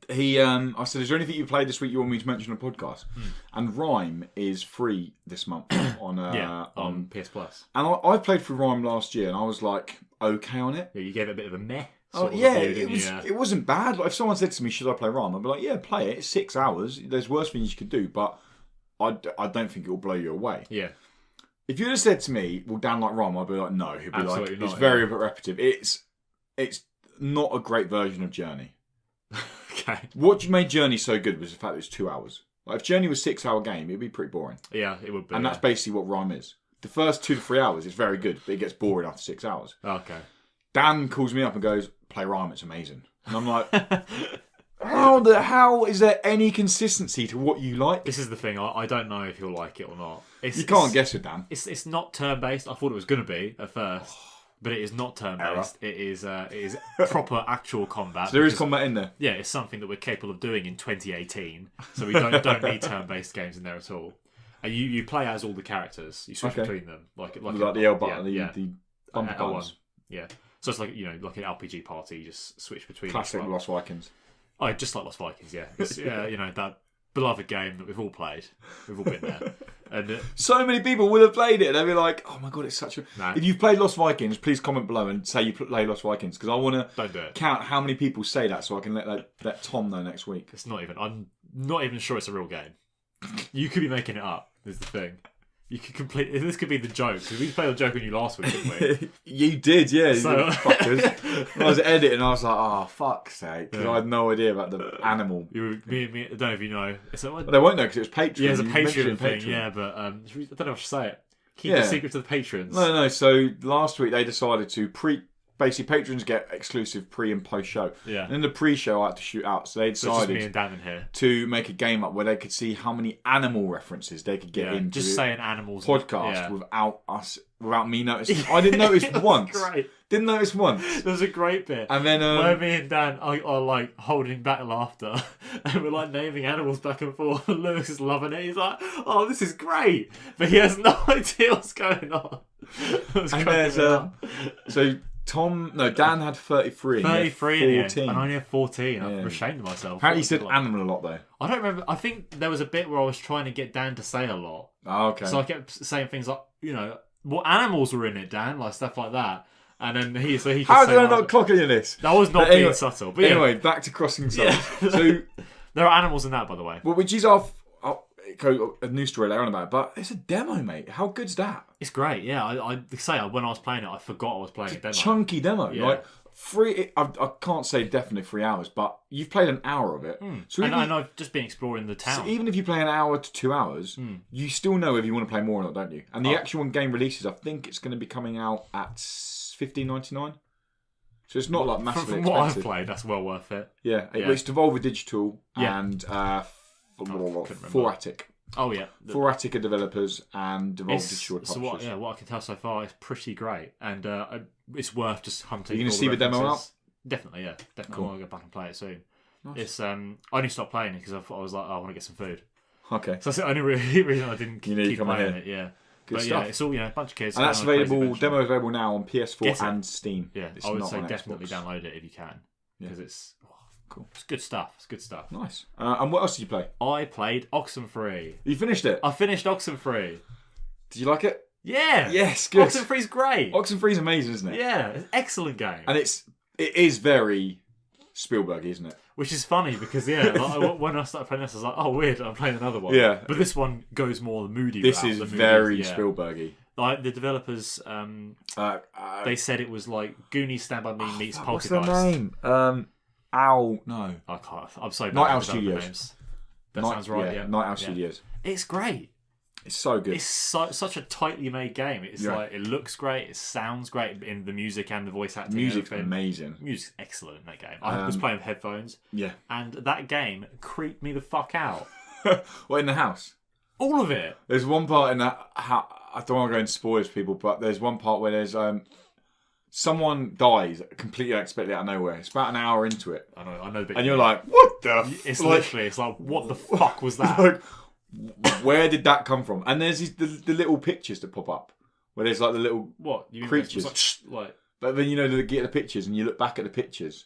Yeah. I said, "Is there anything you played this week you want me to mention on a podcast?" And Rime is free this month on PS Plus. And I played through Rime last year, and I was like okay on it. Yeah, you gave it a bit of a meh. It wasn't bad. Like, if someone said to me, "Should I play Rime?" I'd be like, "Yeah, play it. It's 6 hours. There's worse things you could do, but I don't think it will blow you away." Yeah. If you'd have said to me, "Well, Dan like Rime," I'd be like, "No." He'd be Absolutely like, not, "It's very repetitive. It's not a great version of Journey." Okay. What made Journey so good was the fact that it's 2 hours. Like, if Journey was 6 hour game, it'd be pretty boring. Yeah, it would be. And that's basically what Rime is. The first 2 to 3 hours is very good, but it gets boring after 6 hours. Okay. Dan calls me up and goes, "Play Rime, it's amazing." And I'm like, how is there any consistency to what you like? This is the thing. I don't know if he'll like it or not. You can't guess with Dan. It's not turn based. I thought it was going to be at first, but it is not turn based. It is proper actual combat. So there is combat in there. Yeah, it's something that we're capable of doing in 2018. So we don't need turn based games in there at all. And you play as all the characters. You switch between them, like the L button, the bumper buttons. Yeah. So it's like, you know, like an RPG party. You just switch between. Classic Lost Vikings. Oh, just like Lost Vikings, yeah. It's, you know, that beloved game that we've all played. We've all been there. And so many people will have played it. They'll be like, "Oh my god, it's such a..." No. If you've played Lost Vikings, please comment below and say you play Lost Vikings, because I want to count how many people say that, so I can let Tom know next week. I'm not even sure it's a real game. You could be making it up, is the thing. You could this could be the joke, because we played a joke on you last week, didn't we? You did, yeah. So... fuckers. I was editing, I was like, "Oh, fuck's sake," because I had no idea about the animal. Me, I don't know if you know. Well, they won't know because it was Patreon. Yeah, it's a Patreon thing. Yeah, but I don't know if I should say it. Keep the secret to the patrons. No. So last week they decided to basically patrons get exclusive pre and post show. Yeah. And in the pre-show I had to shoot out, so they decided me and Dan in here to make a game up where they could see how many animal references they could get into just saying animals podcast without me noticing. I didn't notice once. Great. Didn't notice once. There's a great bit. And then where me and Dan are like holding back laughter and we're like naming animals back and forth, and Lewis is loving it. He's like, "Oh, this is great," but he has no idea what's going on. And there's so Dan had 33 and 14. And I only have 14. I'm ashamed of myself. Apparently you said animal a lot, though. I don't remember. I think there was a bit where I was trying to get Dan to say a lot. Oh, okay. So I kept saying things like, you know, what animals were in it, Dan? Like stuff like that. And then he how did I not clock any of this? That was not being subtle. But anyway, back to Crossing Souls. Yeah. So there are animals in that, by the way. Well, which is a new story later on about it, but it's a demo, mate. How good's that? It's great, yeah. I say when I was playing it, I forgot I was playing a demo. Chunky demo, like I can't say definitely 3 hours, but you've played an hour of it. So and I've just been exploring the town. So even if you play an hour to 2 hours, you still know if you want to play more or not, don't you? And the actual game releases, I think it's going to be coming out at $15.99. So it's not like massively from what expensive. I've played, that's well worth it. Yeah, it's Devolver Digital and Foratic. Oh yeah, Foratic are developers and Devolver Digital publishers. So what I can tell so far is pretty great, and it's worth just hunting. Are you going to see the demo out? Definitely, yeah. Definitely, cool. I want to go back and play it soon. Nice. It's I only stopped playing it because I was like, I want to get some food. Okay. So that's the only reason I didn't keep playing it. Yeah. Good but stuff. Yeah, it's all a bunch of kids. And that's available. Demo is available now on PS4 and Steam. Yeah, I would say definitely download it if you can, because it's Cool. It's good stuff. It's good stuff. Nice. And what else did you play? I played Oxenfree. You finished it? I finished Oxenfree. Did you like it? Yeah. Yes, good. Oxenfree's great. Oxenfree's amazing, isn't it? Yeah, it's an excellent game. And it is very Spielberg, isn't it? Which is funny because, like, when I started playing this, I was like, oh, weird, I'm playing another one. Yeah. But this one goes more the moody This route. is The moody, very Spielbergy. Like, the developers, they said it was like Goonies Stand By Me meets What's Poltergeist. their name? Owl. No. I can't. I'm so bad Night Owl with developer Studios. names. That sounds right, yeah. Night Owl Studios. It's great. It's so good. It's such a tightly made game. It's like, it looks great, it sounds great in the music and the voice acting. Music's amazing. Music's excellent in that game. I was playing with headphones. Yeah. And that game creeped me the fuck out. What, in the house? All of it. There's one part in that. I don't want to go into spoilers, people, but there's one part where there's someone dies completely unexpectedly out of nowhere. It's about an hour into it. I know. And you're like, what the? It's literally, it's like, what the fuck was that? Like, where did that come from? And there's the little pictures that pop up where there's like the little creatures. Like, but then you get the pictures and you look back at the pictures.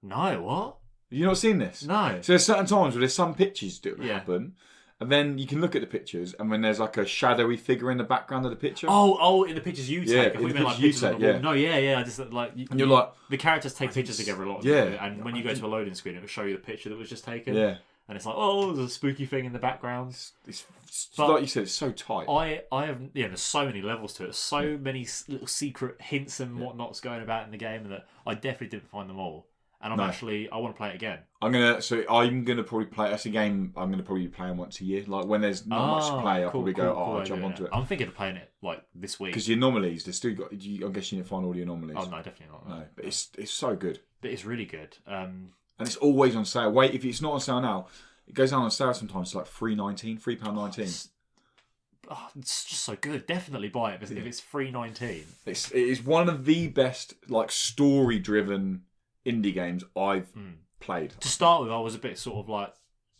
No, what? Have you not seen this? No. So there's certain times where there's some pictures that happen. And then you can look at the pictures, and when there's like a shadowy figure in the background of the picture. Oh, in the pictures you take. Yeah, I thought you meant like pictures on the wall. No, I just like. And you're like, the characters take pictures together a lot. And when you go to a loading screen, it will show you the picture that was just taken. Yeah. And it's like, oh, there's a spooky thing in the background. It's like you said, it's so tight. I have, there's so many levels to it. There's so many little secret hints and whatnot's going about in the game that I definitely didn't find them all. And I want to play it again. I'm gonna probably play. That's a game I'm gonna probably be playing once a year. Like when there's not much to play, I'll probably I'll jump onto it. I'm thinking of playing it like this week. Because your anomalies, there's still got. I'm guessing you didn't find all the anomalies. Oh no, definitely not. No, but it's so good. But it's really good. And it's always on sale. Wait, if it's not on sale now, it goes down on sale sometimes. It's like £3.19. It's just so good. Definitely buy it if it's $3.19. It is one of the best like story-driven indie games I've played. To start with, I was a bit sort of like,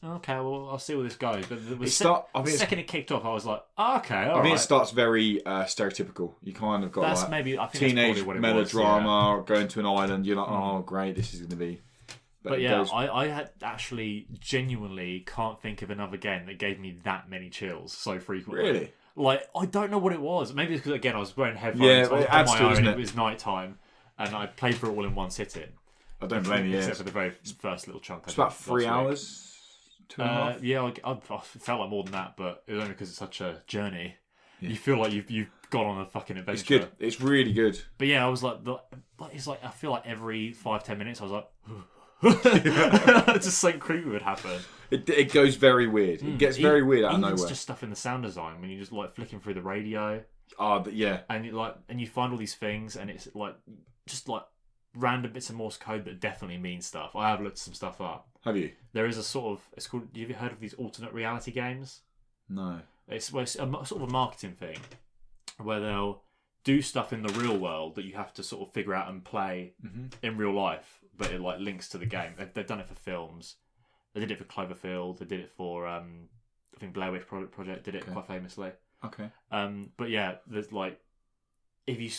okay, well, I'll see where this goes. But the second it kicked off, I was like, okay, all right. It starts very stereotypical. You kind of got I think teenage that's what it melodrama, was, going to an island. You're like, oh, great, this is going to be. But I had actually genuinely can't think of another game that gave me that many chills so frequently. Really? Like, I don't know what it was. Maybe it's because, again, I was wearing headphones. I was it adds on to my it, own. doesn't It was night time, and I played through it all in one sitting. I don't blame you. Except for the very first little chunk. It's about 3 hours, 2.5. Yeah, I felt like more than that, but it was only because it's such a journey. Yeah. You feel like you've gone on a fucking adventure. It's good. It's really good. But yeah, I was like, it's like I feel like every 5-10 minutes I was like, just something creepy would happen. It goes very weird. It gets very weird out of nowhere. It's just stuff in the sound design when you just like flicking through the radio. Yeah. And you find all these things, and it's like just like random bits of Morse code that definitely mean stuff. I have looked some stuff up. Have you? There is a sort of, it's called, have you heard of these alternate reality games? No. It's a sort of a marketing thing where they'll do stuff in the real world that you have to sort of figure out and play in real life, but it like links to the game. They've done it for films. They did it for Cloverfield. They did it for I think Blair Witch Project did it quite famously. Okay. But yeah, there's like, if you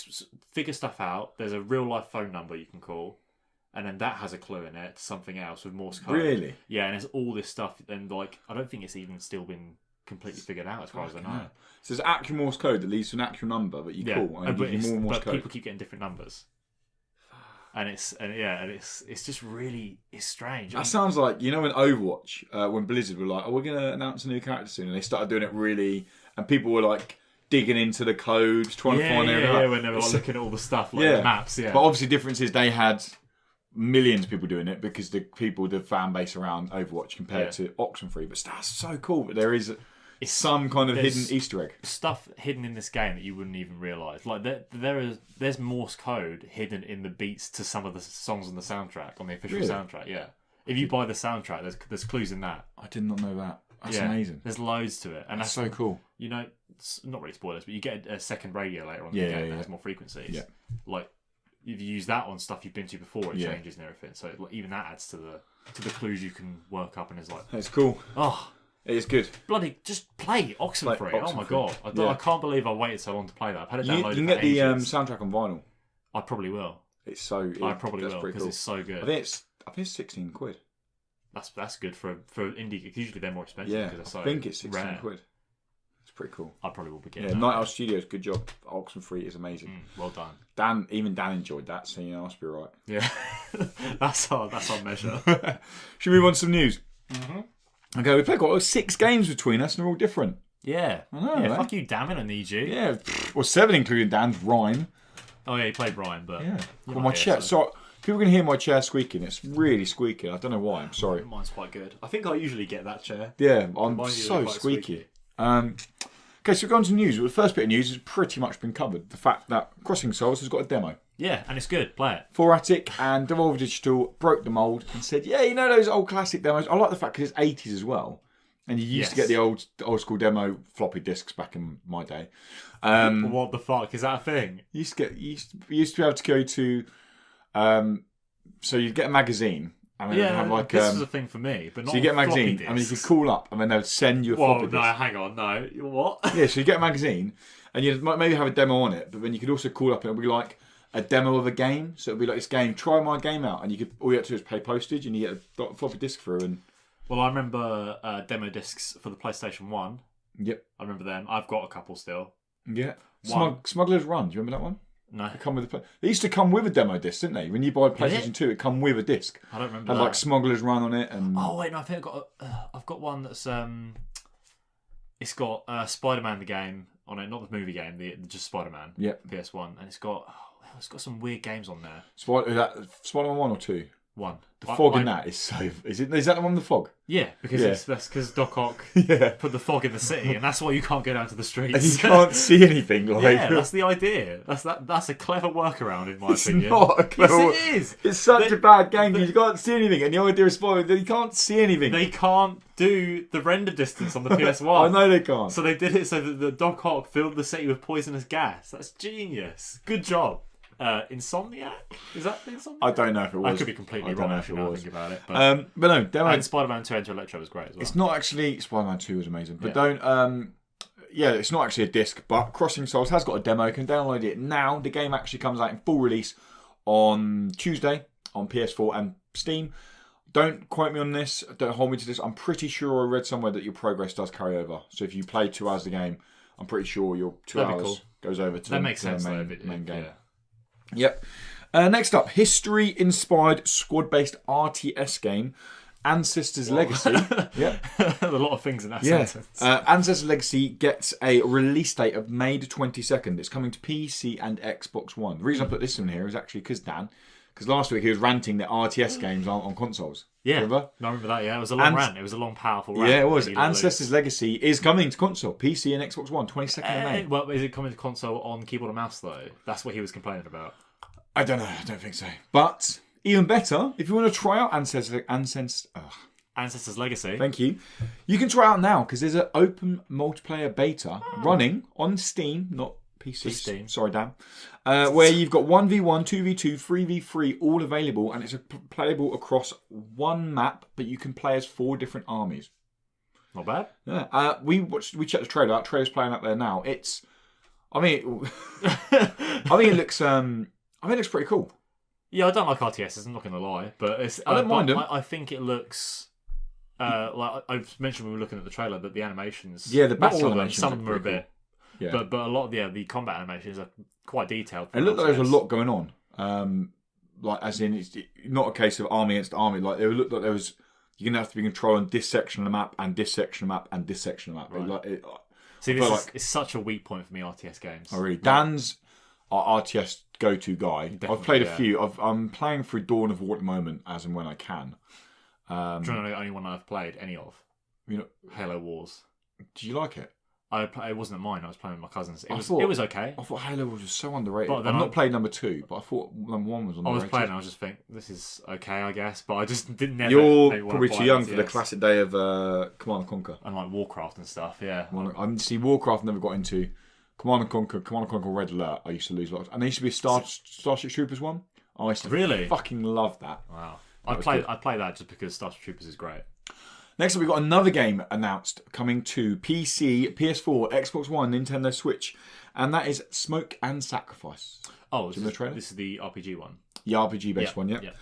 figure stuff out, there's a real life phone number you can call, and then that has a clue in it to something else with Morse code. Really? Yeah, and there's all this stuff, and like I don't think it's even still been completely figured out as far as I know. So there's actual Morse code that leads to an actual number that you call, and but, more Morse code. People keep getting different numbers. And it's just really, it's strange. That sounds like, you know, in Overwatch, when Blizzard were like, oh, we're going to announce a new character soon, and they started doing it really, and people were like digging into the codes, trying to find it. Yeah, when they were like, looking at all the stuff, like the maps, But obviously the difference is they had millions of people doing it because the fan base around Overwatch compared to Oxenfree. But that's so cool. But there is some kind of hidden Easter egg. Stuff hidden in this game that you wouldn't even realise. Like there's Morse code hidden in the beats to some of the songs on the soundtrack, on the official soundtrack. Yeah, if you buy the soundtrack, there's clues in that. I did not know that. That's amazing. There's loads to it, and that's so cool. You know, it's not really spoilers, but you get a second radio later on in the game that has more frequencies. Yeah. Like if you use that on stuff you've been to before, it changes and everything. So even that adds to the clues you can work up, and it's like it's cool. Oh. It is good. Bloody, just play Oxenfree. Oh my god. I can't believe I waited so long to play that. I've had it downloaded. You can get the soundtrack on vinyl. I probably will. It's so. I probably will because it's so good. I I think it's 16 quid. That's good for indie. Usually they're more expensive. Yeah, because they're so I think it's 16 rare. quid. It's pretty cool. I probably will be getting Yeah, that. Night Owl Studios, good job. Oxenfree is amazing. Well done. Even Dan enjoyed that, so you know, must be right. Yeah, that's our measure. Should we move on to some news? Okay, we played quite 6 games between us, and they're all different. Yeah. I know, yeah, eh? fuck you, damn it, I need you. Yeah, well, 7 including Dan's rhyme. Oh yeah, you played Brian, but Yeah. you're Well, not my here, chair. So people can hear my chair squeaking. It's really squeaky. I don't know why. I'm sorry. Mine's quite good. I think I usually get that chair. Yeah, I'm Mine's so usually quite squeaky. Okay, so we've gone to news. Well, the first bit of news has pretty much been covered. The fact that Crossing Souls has got a demo. Yeah, and it's good. Play it. 4Attic and Devolver Digital broke the mould and said, yeah, you know those old classic demos? I like the fact because it's 80s as well. And you used to get the old school demo floppy disks back in my day. What the fuck? Is that a thing? You used to be able to go to... so you'd get a magazine. And then have like, this is a thing for me, but not so you get a magazine, floppy and then you disks. could call up, and then they would send you a floppy disk. No, hang on, no. What? Yeah, so you get a magazine, and you might maybe have a demo on it, but then you could also call up, and it'll be like a demo of a game. So it'll be like this game, try my game out, and all you have to do is pay postage, and you get a floppy disk through. And Well, I remember demo discs for the PlayStation 1. yep, I remember them. I've got a couple still. yeah. Smuggler's Run. Do you remember that one? No, They used to come with a demo disc, didn't they? When you buy PlayStation 2, it come with a disc. I don't remember Had that. like Smuggler's Run on it, and Oh wait, no, I think I've got one that's it's got Spider-Man the game on it, not the movie game, just Spider-Man. Yep. PS1, and it's got some weird games on there. Spider-Man 1 or 2? One. The fog in that is so... Is that the one with the fog? Yeah, because that's because Doc Ock put the fog in the city, and that's why you can't go down to the streets. And you can't see anything. Like, yeah, that's the idea. That's a clever workaround, in my opinion. It's not a clever Yes, it is. It's such a bad game because you can't see anything, and the idea is spoiled that you can't see anything. They can't do the render distance on the PS1. I know they can't. So they did it so that the Doc Ock filled the city with poisonous gas. That's genius. Good job. Insomniac? Is that the Insomniac? I don't know if it was. I could be completely wrong if I think about it. But no, demo. And Spider-Man 2 Enter Electro was great as well. It's not actually... Spider-Man 2 was amazing. But don't... it's not actually a disc, but Crossing Souls has got a demo. You can download it now. The game actually comes out in full release on Tuesday on PS4 and Steam. Don't quote me on this. Don't hold me to this. I'm pretty sure I read somewhere that your progress does carry over. So if you play 2 hours of the game, I'm pretty sure your 2 hours goes over to that makes sense, the though, main game. Yeah. Yep. Next up, history-inspired squad-based RTS game, Ancestors Legacy. Yep. A lot of things in that sentence. Ancestors Legacy gets a release date of May the 22nd. It's coming to PC and Xbox One. The reason I put this in here is actually because last week he was ranting that RTS games on consoles. Yeah. Remember? I remember that, yeah. It was a long rant. It was a long, powerful rant. Yeah, it was. Ancestors Legacy is coming to console, PC and Xbox One, 22nd of May. Well, is it coming to console on keyboard and mouse, though? That's what he was complaining about. I don't know. I don't think so. But even better, if you want to try out Ancestors Legacy. Thank you. You can try out now because there's an open multiplayer beta running on Steam, not PC. Steam. Sorry, Dan. Where you've got 1v1, 2v2, 3v3 all available, and it's playable across one map, but you can play as 4 different armies. Not bad. Yeah. We checked the trailer. That trailer's playing up there now. I think it looks. I think it looks pretty cool. Yeah, I don't like RTSs. I'm not going to lie, but I don't mind them. I think it looks. Like I've mentioned when we were looking at the trailer that the animations. Yeah, the not battle all of them. animations Some of them are a pretty bit. Yeah. But a lot of the combat animations are quite detailed. It looked like there's a lot going on. Like as in, it's not a case of army against army. Like it looked like there was. You're gonna have to be controlling this section of the map and this section of the map and this section of the map. Right. See, it's such a weak point for me. RTS games. Oh really? Dan's our RTS go-to guy. Definitely, I've played a few. I'm playing through Dawn of War at the moment, as and when I can. Do you want to know the only one I've played any of? You know, Halo Wars. do you like it? It wasn't mine. I was playing with my cousins. It was okay. I thought Halo was just so underrated. But then I've not played number 2, but I thought number 1 was underrated. I was playing and I was just thinking, this is okay, I guess. But I just didn't never. You're probably too young for the classic day of Command & Conquer. And like Warcraft and stuff, yeah. I see Warcraft never got into. Command & Conquer Red Alert, I used to lose lots. And there used to be a Starship Troopers one. I used to really fucking love that. Wow. I play that just because Starship Troopers is great. Next up, we've got another game announced coming to PC, PS4, Xbox One, Nintendo Switch, and that is Smoke and Sacrifice. Oh, the trailer? This is the RPG one. The RPG based one, yeah.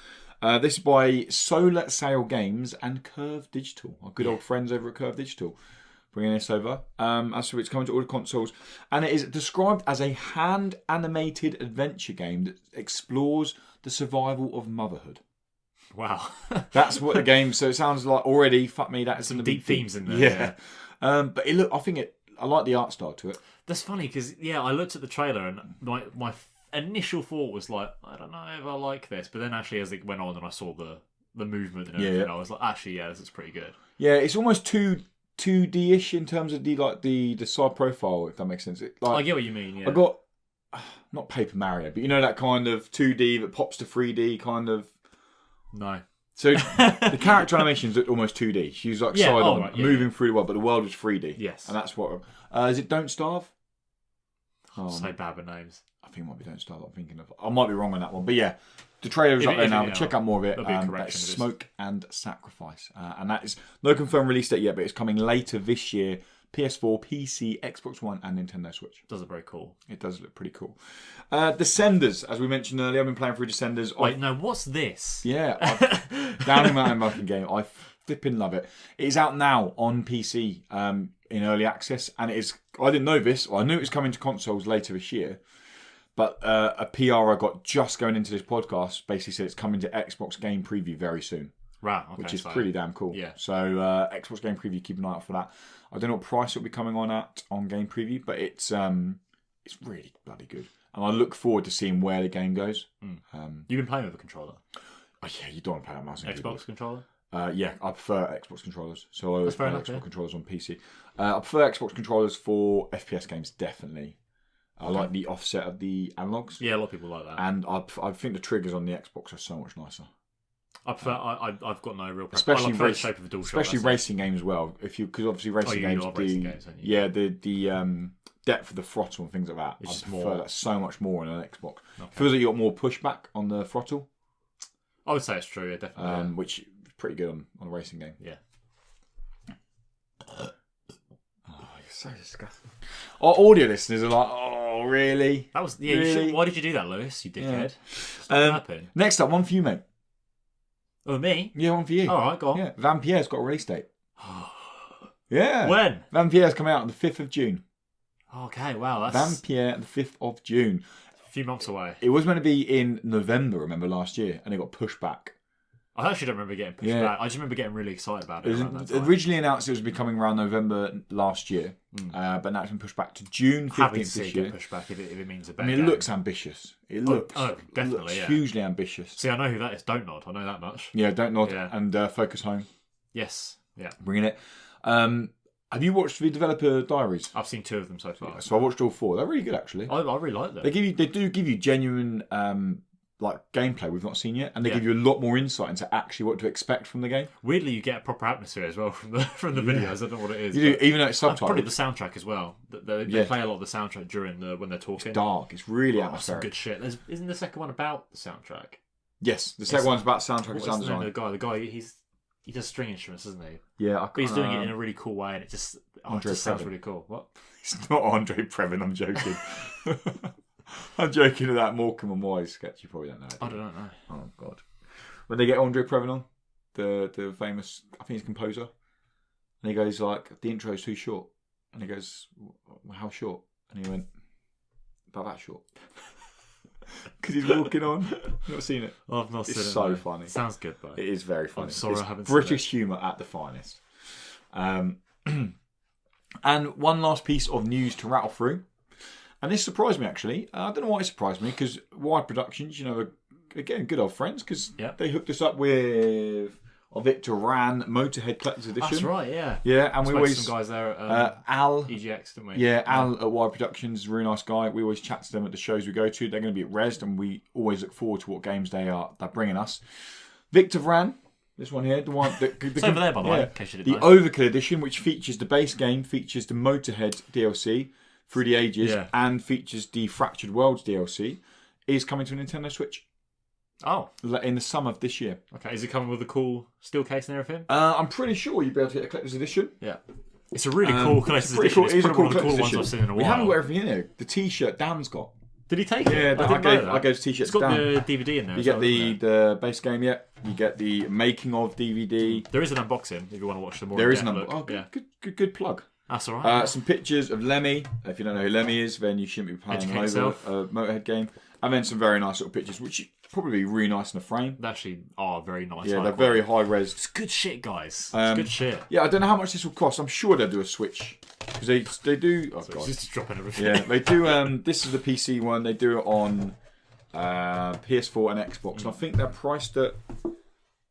This is by Solar Sail Games and Curve Digital, our good old friends over at Curve Digital, bringing this over. As to it's coming to all the consoles, and it is described as a hand-animated adventure game that explores the survival of motherhood. Wow, that's what the game. So it sounds like already. Fuck me, that is some deep themes in there. Yeah, but I like the art style to it. That's funny because I looked at the trailer and my initial thought was like, I don't know if I like this, but then actually as it went on and I saw the movement and everything, I was like, actually, this is pretty good. Yeah, it's almost 2D-ish in terms of the side profile, if that makes sense. I get what you mean. Yeah, I got not Paper Mario, but that kind of 2D that pops to 3D kind of. No. So the character animations look almost 2D. She's like side on, moving through the world, but the world is 3D. Yes, and that's what. Is it Don't Starve? So bad with names. I think it might be Don't Starve. I'm thinking of. I might be wrong on that one, but yeah, the trailer is up there now. Check out more of it. That's Smoke and Sacrifice, and that is no confirmed release date yet, but it's coming later this year. PS4, PC, Xbox One, and Nintendo Switch. Does look very cool. It does look pretty cool. Descenders, as we mentioned earlier, I've been playing through Descenders. Wait, no, what's this? Yeah, Down Mountain Muffin game. I flipping love it. It is out now on PC in early access, and it is. I didn't know this. Well, I knew it was coming to consoles later this year, but a PR I got just going into this podcast basically said it's coming to Xbox Game Preview very soon. Right, okay, which is pretty damn cool. Yeah. So Xbox Game Preview, keep an eye out for that. I don't know what price it'll be coming on at on Game Preview, but it's really bloody good, and I look forward to seeing where the game goes. You've been playing with a controller. Oh yeah, you don't want to play a mouse and Xbox controller. Yeah, I prefer Xbox controllers. So I always play Xbox controllers on PC. I prefer Xbox controllers for FPS games, definitely. I like the offset of the analogs. Yeah, a lot of people like that. And I think the triggers on the Xbox are so much nicer. I prefer. I've got no real preference. Especially the shape of a DualShock. Especially racing games as well. Because obviously racing games do. Racing games, don't you? The depth of the throttle and things like that. It's I prefer that so much more on an Xbox. Okay. Feels like you got more pushback on the throttle. I would say it's true. Yeah, definitely. Which is pretty good on a racing game. Yeah. Oh, you're so disgusting. Our audio listeners are like, oh, really? That was really? Why did you do that, Lewis? You dickhead. Yeah. Next up, one for you, mate. Oh, me? Yeah, one for you. All right, go on. Yeah, Vampyr's got a release date. Yeah. When? Vampyr's coming out on the 5th of June. Okay, wow. That's Vampyr, the 5th of June. A few months away. It was meant to be in November, remember, last year, and it got pushed back. I actually don't remember getting pushed back. I just remember getting really excited about it. Originally announced it was becoming around November last year, but now it's been pushed back to June 15th this year. Get pushed back if it means a better. I mean, it looks ambitious. It looks definitely hugely ambitious. See, I know who that is. Don't Nod. I know that much. Yeah, Don't Nod and Focus Home. Yes. Yeah. Bringing it. Have you watched the Developer Diaries? I've seen 2 of them so far. Yeah, so I watched all 4. They're really good, actually. I really like them. They do give you genuine gameplay we've not seen yet, and they give you a lot more insight into actually what to expect from the game. Weirdly, you get a proper atmosphere as well from the videos. I don't know what it is. You do, even though it's subtitled. Probably the soundtrack as well. They play a lot of the soundtrack during when they're talking. It's dark. It's really atmospheric. Some good shit. Isn't the second one about the soundtrack? Yes, the second one's about soundtrack and sound design. The guy, he does string instruments, doesn't he? Yeah, but he's doing it in a really cool way, and it just sounds really cool. What? It's not Andre Previn. I'm joking. I'm joking at that Morecambe and Wise sketch. You probably don't know it. I don't know. Oh God! When they get Andre Previn on, the famous, I think he's composer, and he goes like, the intro's too short, and he goes, how short? And he went, about that short. Because he's walking on. You've not seen it? I've not seen it. It's so funny. It sounds good though. It is very funny. I'm sorry, I haven't British humour at the finest. And one last piece of news to rattle through. And this surprised me, actually. I don't know why it surprised me, because Wide Productions, again, good old friends, because they hooked us up with our Victor Ran Motorhead Collector's Edition. That's right, yeah. Yeah, and we always... some guys there at Al... EGX, didn't we? Yeah, Al at Wide Productions is a really nice guy. We always chat to them at the shows we go to. They're going to be at Rezzed, and we always look forward to what games they're bringing us. Victor Ran, this one here, the one... It's over there, by the way, in case you didn't know. The Overkill Edition, which features the base game, features the Motorhead DLC... Through the Ages, and features the Fractured Worlds DLC, is coming to a Nintendo Switch. Oh. In the summer of this year. Okay, is it coming with a cool steel case and everything? I'm pretty sure you'll be able to get a collector's edition. Yeah. It's a really cool collector's edition. It's probably one of the cool ones I've seen in a while. We haven't got everything in there. The T-shirt Dan's got. Did he take it? Yeah, I gave T-shirts It's got Dan. the DVD in there. You get the base game, You get the making of DVD. There is an unboxing if you want to watch some more. There is an look. unboxing. Oh, good plug. That's all right. Some pictures of Lemmy. If you don't know who Lemmy is, then you shouldn't be playing over a Motorhead game. And then some very nice little pictures, which probably be really nice in a frame. They actually are very nice. Yeah, they're very high res. It's good shit, guys. It's good shit. Yeah, I don't know how much this will cost. I'm sure they'll do a Switch because they do. Oh god, just dropping everything. Yeah, they do. This is the PC one. They do it on PS4 and Xbox. And I think they're priced at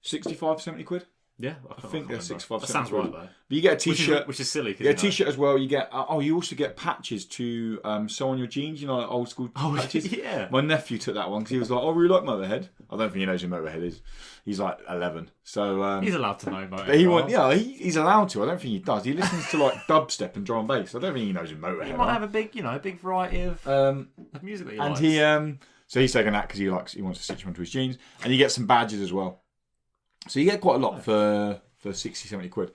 65, 70 quid. Yeah, I think they're 65. That sounds right though. But you get a T-shirt, which is silly. You get a T-shirt as well. You get you also get patches to sew on your jeans. You know, like old school patches. Yeah. My nephew took that one because he was like, "Oh, I really like Motorhead." I don't think he knows who Motorhead is. He's like 11, so he's allowed to know Motorhead. But he's allowed to. I don't think he does. He listens to like dubstep and drum and bass. I don't think he knows who Motorhead. He might have a big variety of music that he likes. And so he's taking that because he wants to stitch onto his jeans, and you get some badges as well. So you get quite a lot for 60, 70 quid.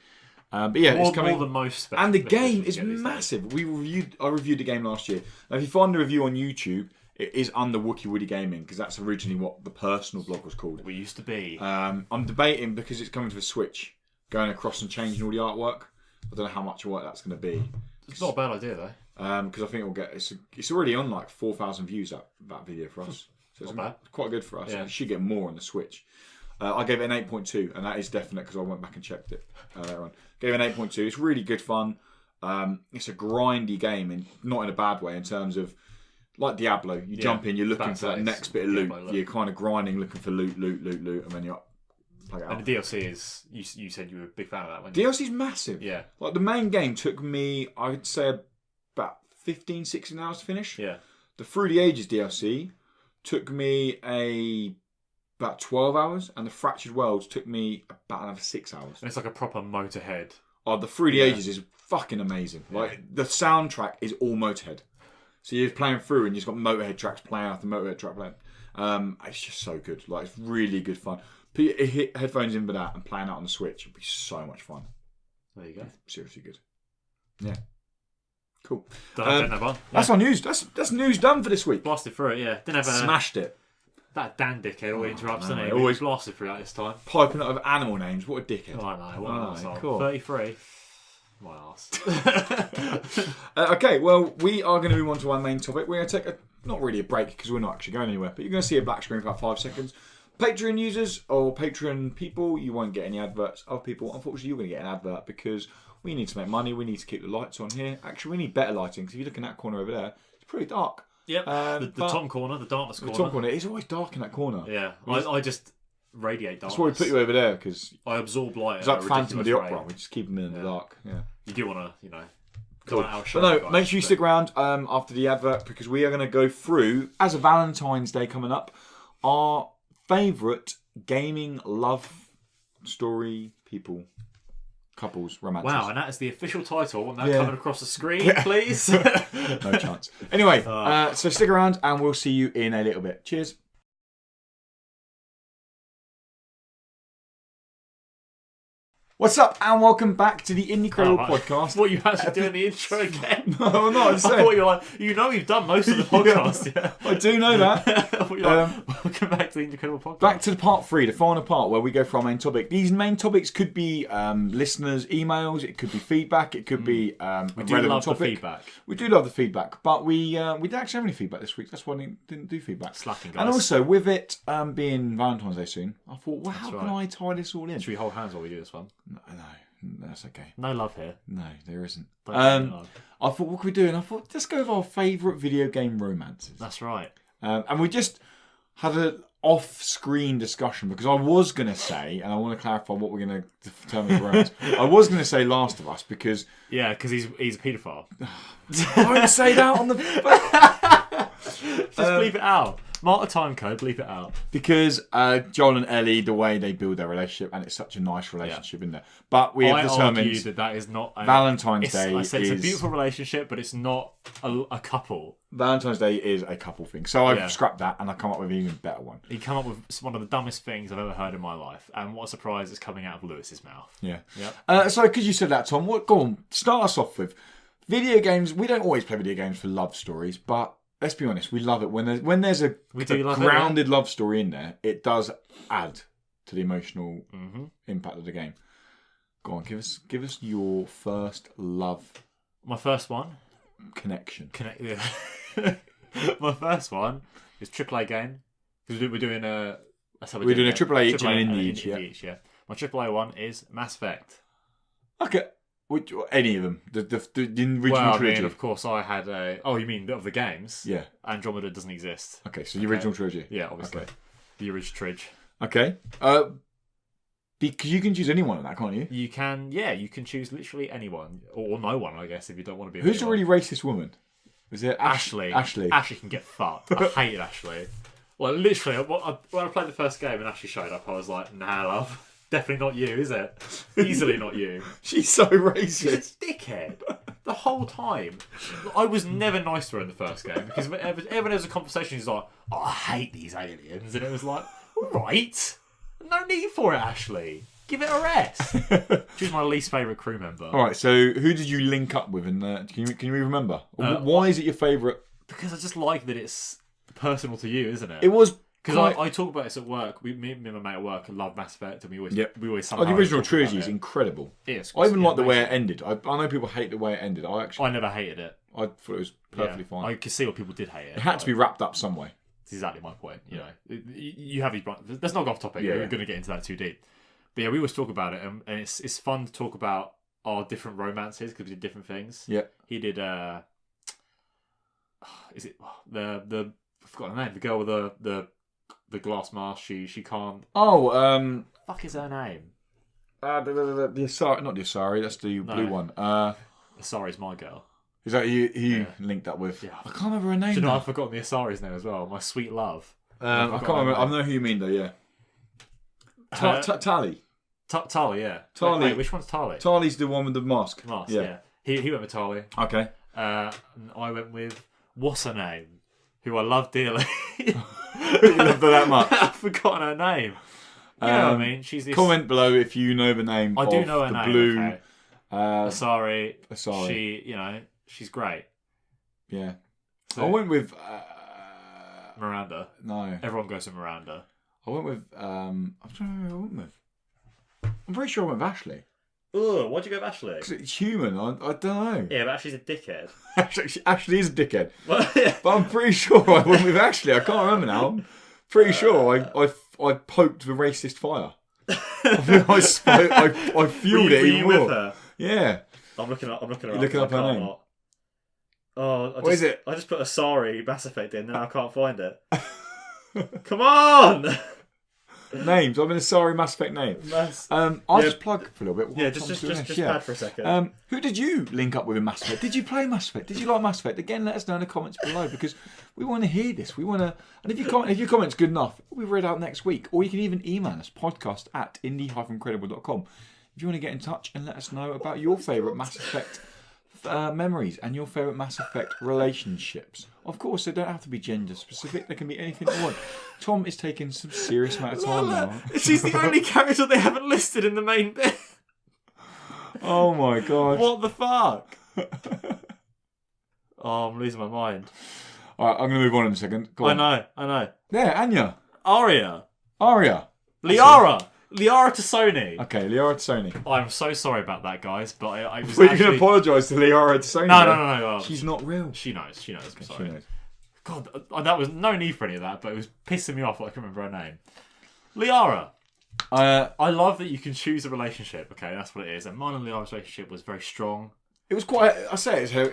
But yeah, it's coming. More than most. And the game is massive. I reviewed the game last year. Now, if you find the review on YouTube, it is under Wookie Woody Gaming because that's originally what the personal blog was called. We used to be. I'm debating because it's coming to the Switch, going across and changing all the artwork. I don't know how much work that's going to be. It's not a bad idea though. Because I think it's already on like 4,000 views that video for us. So it's quite good for us. Yeah. It should get more on the Switch. I gave it an 8.2, and that is definite because I went back and checked it later on. Gave it an 8.2. It's really good fun. It's a grindy game, and not in a bad way in terms of like Diablo. You jump in, you're looking for that next bit of loot. You're kind of grinding, looking for loot, and then you're plug it out. And the DLC is, you said you were a big fan of that, weren't you? DLC's massive. Yeah. Like the main game took me, I would say, about 15, 16 hours to finish. Yeah. The Through the Ages DLC took me about 12 hours, and the Fractured Worlds took me about another 6 hours. And it's like a proper Motorhead. Oh, the Through the Ages is fucking amazing. Yeah. Like the soundtrack is all Motorhead. So you're playing through, and you've got Motorhead tracks playing after Motorhead track playing. It's just so good. Like it's really good fun. Put your headphones in for that and playing out on the Switch. It'll be so much fun. There you go. Seriously good. Yeah. Cool. That's our news. That's news done for this week. Blasted through it. Yeah. Didn't have smashed it. That Dan dickhead always interrupts, doesn't he? Always blasted through that this time. Piping out of animal names. What a dickhead. Oh, I know. What an arsehole. Cool. 33. My arse. Okay, well, we are going to move on to our main topic. We're going to take not really a break because we're not actually going anywhere, but you're going to see a black screen for about 5 seconds. Patreon users or Patreon people, you won't get any adverts of people. Unfortunately, you're going to get an advert because we need to make money. We need to keep the lights on here. Actually, we need better lighting because if you look in that corner over there, it's pretty dark. Yep, the top corner, the darkness corner. The top corner, it's always dark in that corner. Yeah, I just radiate darkness. That's why we put you over there, because I absorb light. It's like Phantom of the Opera, we just keep them in the dark. Yeah. You do want to, cool. But no, make sure you stick around after the advert, because we are going to go through, as a Valentine's Day coming up, our favourite gaming love story people. Couples, romances. Wow, and that is the official title. And that coming across the screen, please. No chance. Anyway, so stick around and we'll see you in a little bit. Cheers. What's up, and welcome back to the Incredible Podcast. What, you actually doing the intro again? No, I'm not. I thought you were like, you've done most of the podcast. Yeah. I do know that. Welcome back to the Incredible Podcast. Back to the part 3, the final part, where we go for our main topic. These main topics could be listeners' emails, it could be feedback, it could be a relevant topic. The feedback. We do love the feedback, but we didn't actually have any feedback this week. That's why I didn't do feedback. Slacking, guys. And also, with it being Valentine's Day soon, I thought, well, how can I tie this all in? Should we hold hands while we do this one? No, that's okay. No love here. No, there isn't. I thought, what can we do? And I thought, let's go with our favourite video game romances. That's right. And we just had an off-screen discussion, because I was going to say, and I want to clarify what we're going to determine as romance. I was going to say Last of Us, because... Yeah, because he's a paedophile. Don't say that on the... Just bleep it out. Mark the time code, bleep it out. Because Joel and Ellie, the way they build their relationship, and it's such a nice relationship in there. But we have determined... I argue that is not... Valentine's Day I said it's a beautiful relationship, but it's not a couple. Valentine's Day is a couple thing. So I've scrapped that, and I've come up with an even better one. He come up with one of the dumbest things I've ever heard in my life. And what a surprise is coming out of Lewis's mouth. Yeah. Yep. So because you said that, Tom, go on, start us off with... Video games, we don't always play video games for love stories, but... Let's be honest, we love it when there's a grounded love story in there. It does add to the emotional impact of the game. Go on, give us your first love. My first one. Connection. Yeah. My first one is AAA game because we're doing a. We're doing a AAA each and an indie each. Yeah. My AAA one is Mass Effect. Okay. Which, any of them? The original trilogy? I mean, of course, I had a... Oh, you mean of the games? Yeah. Andromeda doesn't exist. Okay, so the original trilogy? Yeah, obviously. Okay. The original trilogy. Okay. Because you can choose anyone in that, can't you? You can, you can choose literally anyone. Or no one, I guess, if you don't want to be... Who's the really racist woman? Is it Ashley? Ashley can get fucked. I hated Ashley. Well, literally, when I played the first game and Ashley showed up, I was like, nah, love. Definitely not you, is it? Easily not you. She's so racist. She's a dickhead. The whole time. I was never nice to her in the first game because whenever there was a conversation, she's like, oh, I hate these aliens. And it was like, right. No need for it, Ashley. Give it a rest. She was my least favourite crew member. All right, so who did you link up with? Can you remember? Why is it your favourite? Because I just like that it's personal to you, isn't it? It was... Because I talk about this at work. Me and my mate at work love Mass Effect, and we always somehow... the original trilogy is incredible. It is. I even like the way it ended. I know people hate the way it ended. I never hated it. I thought it was perfectly fine. I could see what people did hate it. It had to be wrapped up some way. That's exactly my point. You know, you have these... Let's not go off topic. We're going to get into that too deep. But yeah, we always talk about it, and it's fun to talk about our different romances because we did different things. Yeah. He did... is it the... I forgot her name. The girl with the glass mask, she can't... Oh, fuck is her name? The Asari, not the Asari, that's the blue one. Asari's my girl. Is that you linked up with? Yeah. I can't remember her name. Do you know, I've forgotten the Asari's name as well. My sweet love. I can't remember. I know who you mean though, yeah. Tali. Tali, yeah. Tali. Wait, which one's Tali? Tali's the one with the mask. Yeah. He went with Tali. Okay. And I went with, what's her name? Who I love dearly. You love her that much? I've forgotten her name. You know what I mean? She's this... Comment below if you know the name. I do know her name. Blue. Okay. Asari. She, she's great. Yeah. So, I went with Miranda. No. Everyone goes with Miranda. I went with I'm trying to remember who I went with. I'm pretty sure I went with Ashley. Ugh, why'd you go with Ashley? Because it's human. I don't know. Yeah, but Ashley's a dickhead. Ashley is a dickhead. Well, yeah. But I'm pretty sure I went with Ashley. I can't remember now. I'm pretty sure I poked the racist fire. I fueled it even more. With her? Yeah. I'm looking her You're looking up her name. Not. Oh, What is it? I just put a sorry Mass Effect in and I can't find it. Come on! Names. I'm in a sorry Mass Effect name. I'll just plug for a little bit. Yeah, just bad for a second. Who did you link up with in Mass Effect? Did you play Mass Effect? Did you like Mass Effect? Again, let us know in the comments below because we want to hear this. We want to, and if your comment's good enough, we'll read out next week. Or you can even email us podcast@indie-credible.com if you want to get in touch and let us know about your favourite Mass Effect memories and your favourite Mass Effect relationships. Of course, they don't have to be gender specific. They can be anything they want. Tom is taking some serious amount of time now. She's the only character they haven't listed in the main bit. Oh my god! What the fuck? Oh, I'm losing my mind. All right, I'm going to move on in a second. Go on. I know. Yeah, Anya. Aria. Liara to Sony. Okay, Liara to Sony. I'm so sorry about that, guys, but I was Well, you can apologise to Liara to Sony. No. She's not real. She knows. I'm sorry. She knows. God, that was no need for any of that, but it was pissing me off that I couldn't remember her name. Liara. I love that you can choose a relationship. Okay, that's what it is. And mine and Liara's relationship was very strong. It was quite... I say it's her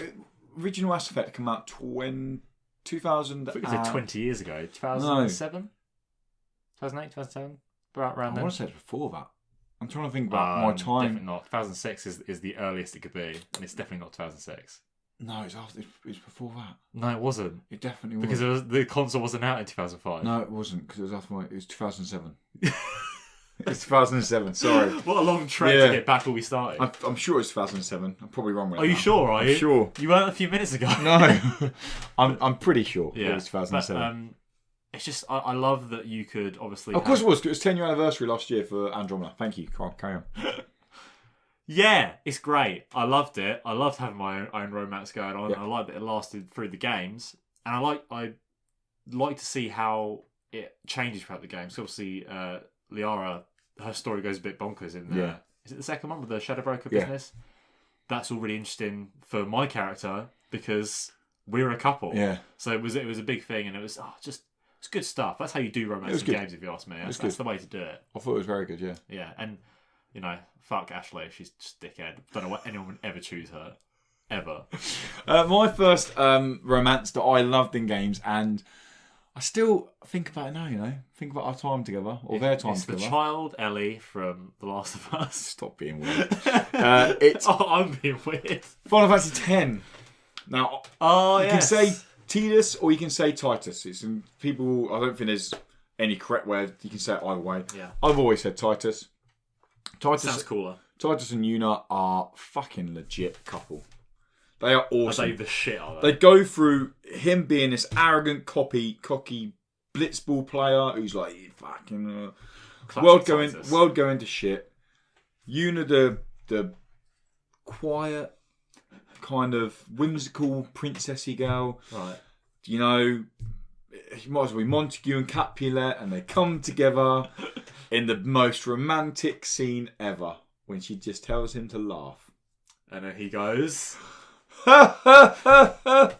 original Mass Effect came out 2000... I think it was 20 years ago. 2007? 2008, 2007? Around then. I want to say it's before that. I'm trying to think about my time. Definitely not. 2006 is the earliest it could be, and it's definitely not 2006. No, it's after. It's before that. No, it wasn't. It definitely wasn't. Because the console wasn't out in 2005. No, it wasn't, because it was after It was 2007. It's 2007, sorry. What a long trek to get back where we started. I'm sure it's 2007. I'm probably wrong with that. Are you sure, are you? I'm sure. You weren't a few minutes ago. No. I'm pretty sure it was 2007. But, it's just, I love that you could obviously... Of course it was. It was 10-year anniversary last year for Andromeda. Thank you. Carry on. Yeah, it's great. I loved it. I loved having my own romance going on. I liked that it lasted through the games. And I like to see how it changes throughout the games. So obviously, Liara, her story goes a bit bonkers in Yeah. Is it the second one with the Shadow Broker business? That's all really interesting for my character because we're a couple. Yeah. So it was a big thing, and it was it's good stuff. That's how you do romance in games, if you ask me. That's the way to do it. I thought it was very good, yeah. Yeah, and fuck Ashley, she's just a dickhead. Don't know why anyone would ever choose her, ever. My first romance that I loved in games, and I still think about it now. Think about our time together or their time together. It's the child Ellie from The Last of Us. Stop being weird. I'm being weird. Final Fantasy X. Now, you can say Tidus or you can say Titus. I don't think there's any correct way. You can say it either way. Yeah. I've always said Titus. Sounds cooler. Titus and Yuna are fucking legit couple. They are awesome. Are they the shit, are they? They go through him being this arrogant, cocky blitzball player who's like fucking world going to shit. Yuna the quiet, kind of whimsical princessy girl. Right. You might as well be Montague and Capulet, and they come together in the most romantic scene ever when she just tells him to laugh. And then he goes... Oh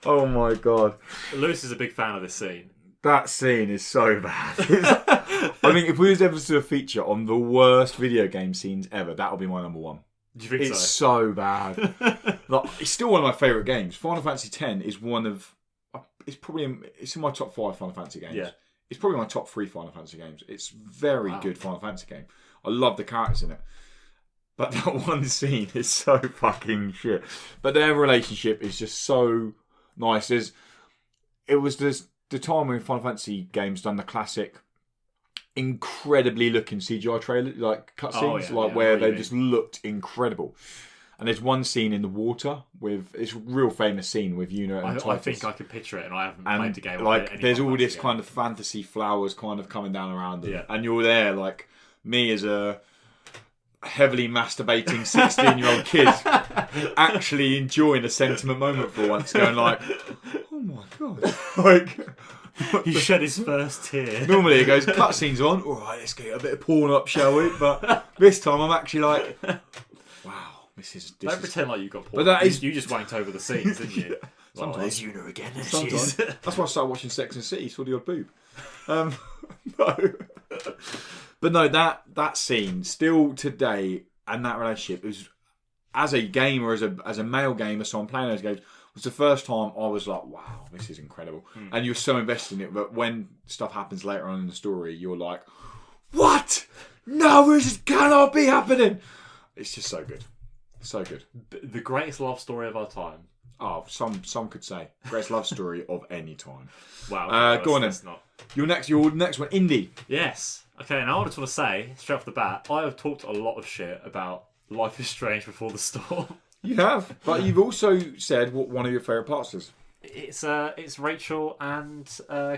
my god. Lewis is a big fan of this scene. That scene is so bad. I mean, if we was ever to do a feature on the worst video game scenes ever, that would be my number one. Do you think it's so bad. It's still one of my favourite games. Final Fantasy X is one of... It's in my top 5 Final Fantasy games. Yeah. It's probably my top 3 Final Fantasy games. It's very good Final Fantasy game. I love the characters in it. But that one scene is so fucking shit. But their relationship is just so nice. It was the time when Final Fantasy games done the classic, incredibly looking CGI trailer, like cutscenes, where they just looked incredible. And there's one scene in the water with it's a real famous scene with Yuna and Titus. I think I can picture it, and I haven't played the game. Like, there's all this kind of fantasy flowers kind of coming down around them, and you're there, like me as a heavily masturbating 16-year-old kid, actually enjoying a sentiment moment for once, going like, "Oh my god!" Like he shed his first tear. Normally it goes cutscenes on. All right, let's get a bit of porn up, shall we? But this time I'm actually like, wow. Don't pretend like you got porn. But that is... You just wanked over the scenes, didn't you? Sometimes. There's Yuna again. Sometimes. That's why I started watching Sex and the City, saw the odd boob. No. But no, that scene, still today, and that relationship, was, as a gamer, as a male gamer, so I'm playing those games, was the first time I was like, wow, this is incredible. And you're so invested in it, but when stuff happens later on in the story, you're like, what? No, this cannot be happening. It's just so good. So good. The greatest love story of our time. Oh, some could say greatest love story of any time. Wow. Go on then. Your next one, Indy. Yes. Okay. Now I just want to say straight off the bat, I have talked a lot of shit about Life is Strange Before the Storm. You have, but you've also said what one of your favourite parts is. It's Rachel and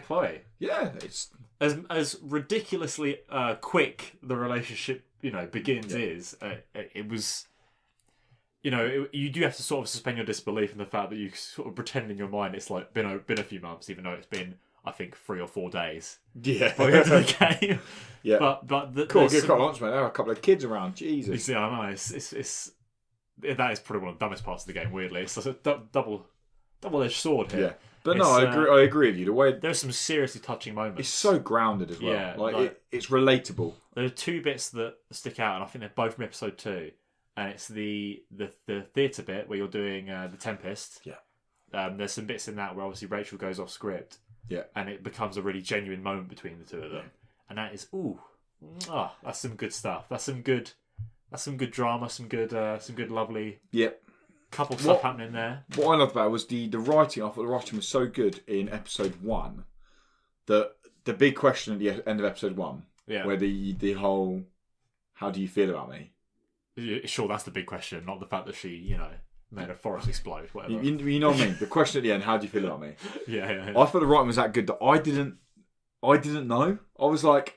Chloe. Yeah, it's as ridiculously quick the relationship begins. It was. You do have to sort of suspend your disbelief in the fact that you sort of pretend in your mind it's like been a few months, even though it's been, I think, 3 or 4 days. Yeah, by the end of the game. Yeah, but cool. Good comments, mate. There are a couple of kids around. Jesus. You see, I know it's that is probably one of the dumbest parts of the game. Weirdly, it's a double-edged sword here. Yeah, but no, I agree with you. The way there's some seriously touching moments. It's so grounded as well. Yeah, it's relatable. There are 2 bits that stick out, and I think they're both from episode 2. And it's the theatre bit where you're doing the Tempest. Yeah. There's some bits in that where obviously Rachel goes off script. Yeah. And it becomes a really genuine moment between the two of them. And that is that's some good stuff. That's some good drama. Some good lovely. Yep. Couple stuff happening there. What I loved about it was the writing. I thought the writing was so good in episode 1 that the big question at the end of episode 1, where the whole, how do you feel about me? Sure, that's the big question, not the fact that she, made a forest explode, whatever. You know what I mean? The question at the end, how do you feel about me? Yeah. I thought the writing was that good that I didn't know. I was like,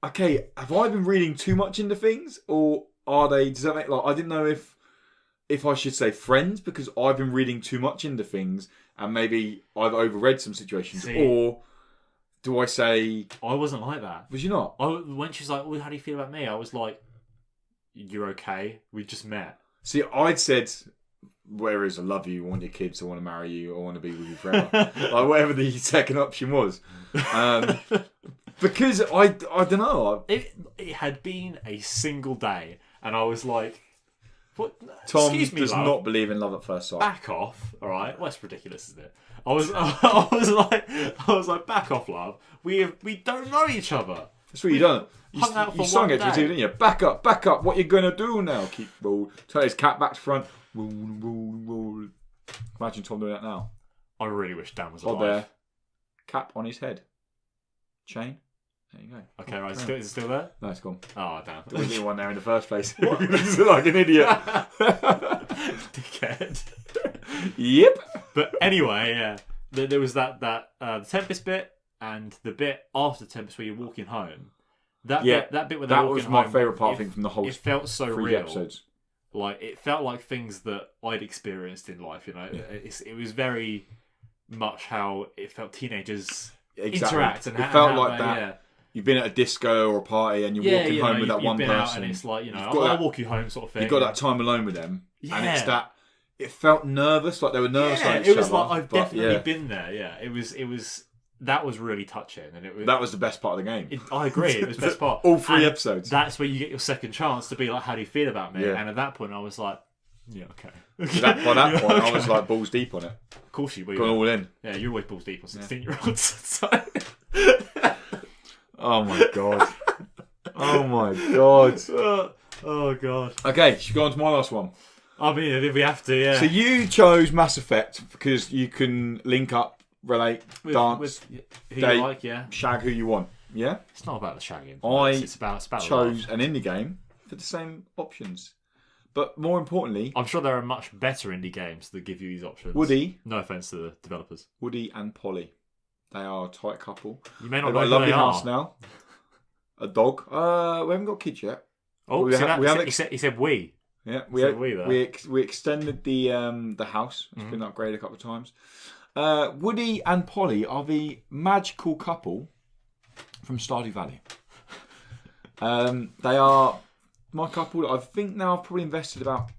okay, have I been reading too much into things, or are they? Does that make I didn't know if I should say friends because I've been reading too much into things and maybe I've overread some situations, or Do I say... I wasn't like that. Was you not? When she's like, well, how do you feel about me? I was like, you're okay. We've just met. See, I'd said, whereas I love you, I want your kids, I want to marry you, I want to be with you forever. Like, whatever the second option was. Because I don't know. It had been a single day, and I was like, what? Tom Excuse me, does love. not believe in love at first sight. Back off, all right? Well, that's ridiculous, isn't it? I was like, back off, love. We don't know each other. That's what you done. Hung out for You sung one it to me day. too, didn't you? Back up. What you gonna do now? Keep roll. Turn his cat back to front. Roll. Imagine Tom doing that now. I really wish Dan was Oh, alive. there. Cap on his head. Chain. There you go. Okay, right. Is it still there? No, it's gone. Oh, damn. There wasn't one there in the first place. This is like an idiot. Dickhead. Yep. But anyway, yeah. There was that the Tempest bit and the bit after the Tempest where you're walking home. That bit where they're that walking was my home, favourite part, I think, from the whole it felt so 3 real. episodes. Like, it felt like things that I'd experienced in life, you know. Yeah. It was very much how it felt teenagers Exactly. interact. And it how, felt how like they, that. Yeah. You've been at a disco or a party and you're walking home with that one been person. Out and it's like, you know, You've got I'll that- walk you home sort of thing. You've got that time alone with them. Yeah. And it's that... It felt nervous, like they were nervous Yeah, on each it was other, like, I've but definitely yeah, been there, yeah. It was that was really touching. And it was... that was the best part of the game. I agree, it was the best part. All 3 And episodes. That's where you get your second chance to be like, how do you feel about me? Yeah. And at that point, I was like, yeah, okay. By that point, I Okay. was like balls deep on it. Of course you were. Gone all in. Yeah, you're always balls deep on 16-year-olds. So... Oh my god. Oh my god. Oh god. Okay, should we go on to my last one? I mean, if we have to, yeah. So you chose Mass Effect because you can link up, relate, dance, with who date, you like, yeah. shag who you want. Yeah? It's not about the shagging. It's about chose love. an indie game for the same options. But more importantly, I'm sure there are much better indie games that give you these options. Woody No offense to the developers. and Polly. They are a tight couple. You may They've not got know a who they lovely house are. now. A dog. We haven't got kids yet. Oh, We see ha- that? we haven't He said we. Yeah, So we there. we extended the house. It's been upgraded a couple of times. Woody and Polly are the magical couple from Stardew Valley. They are my couple. I think now I've probably invested about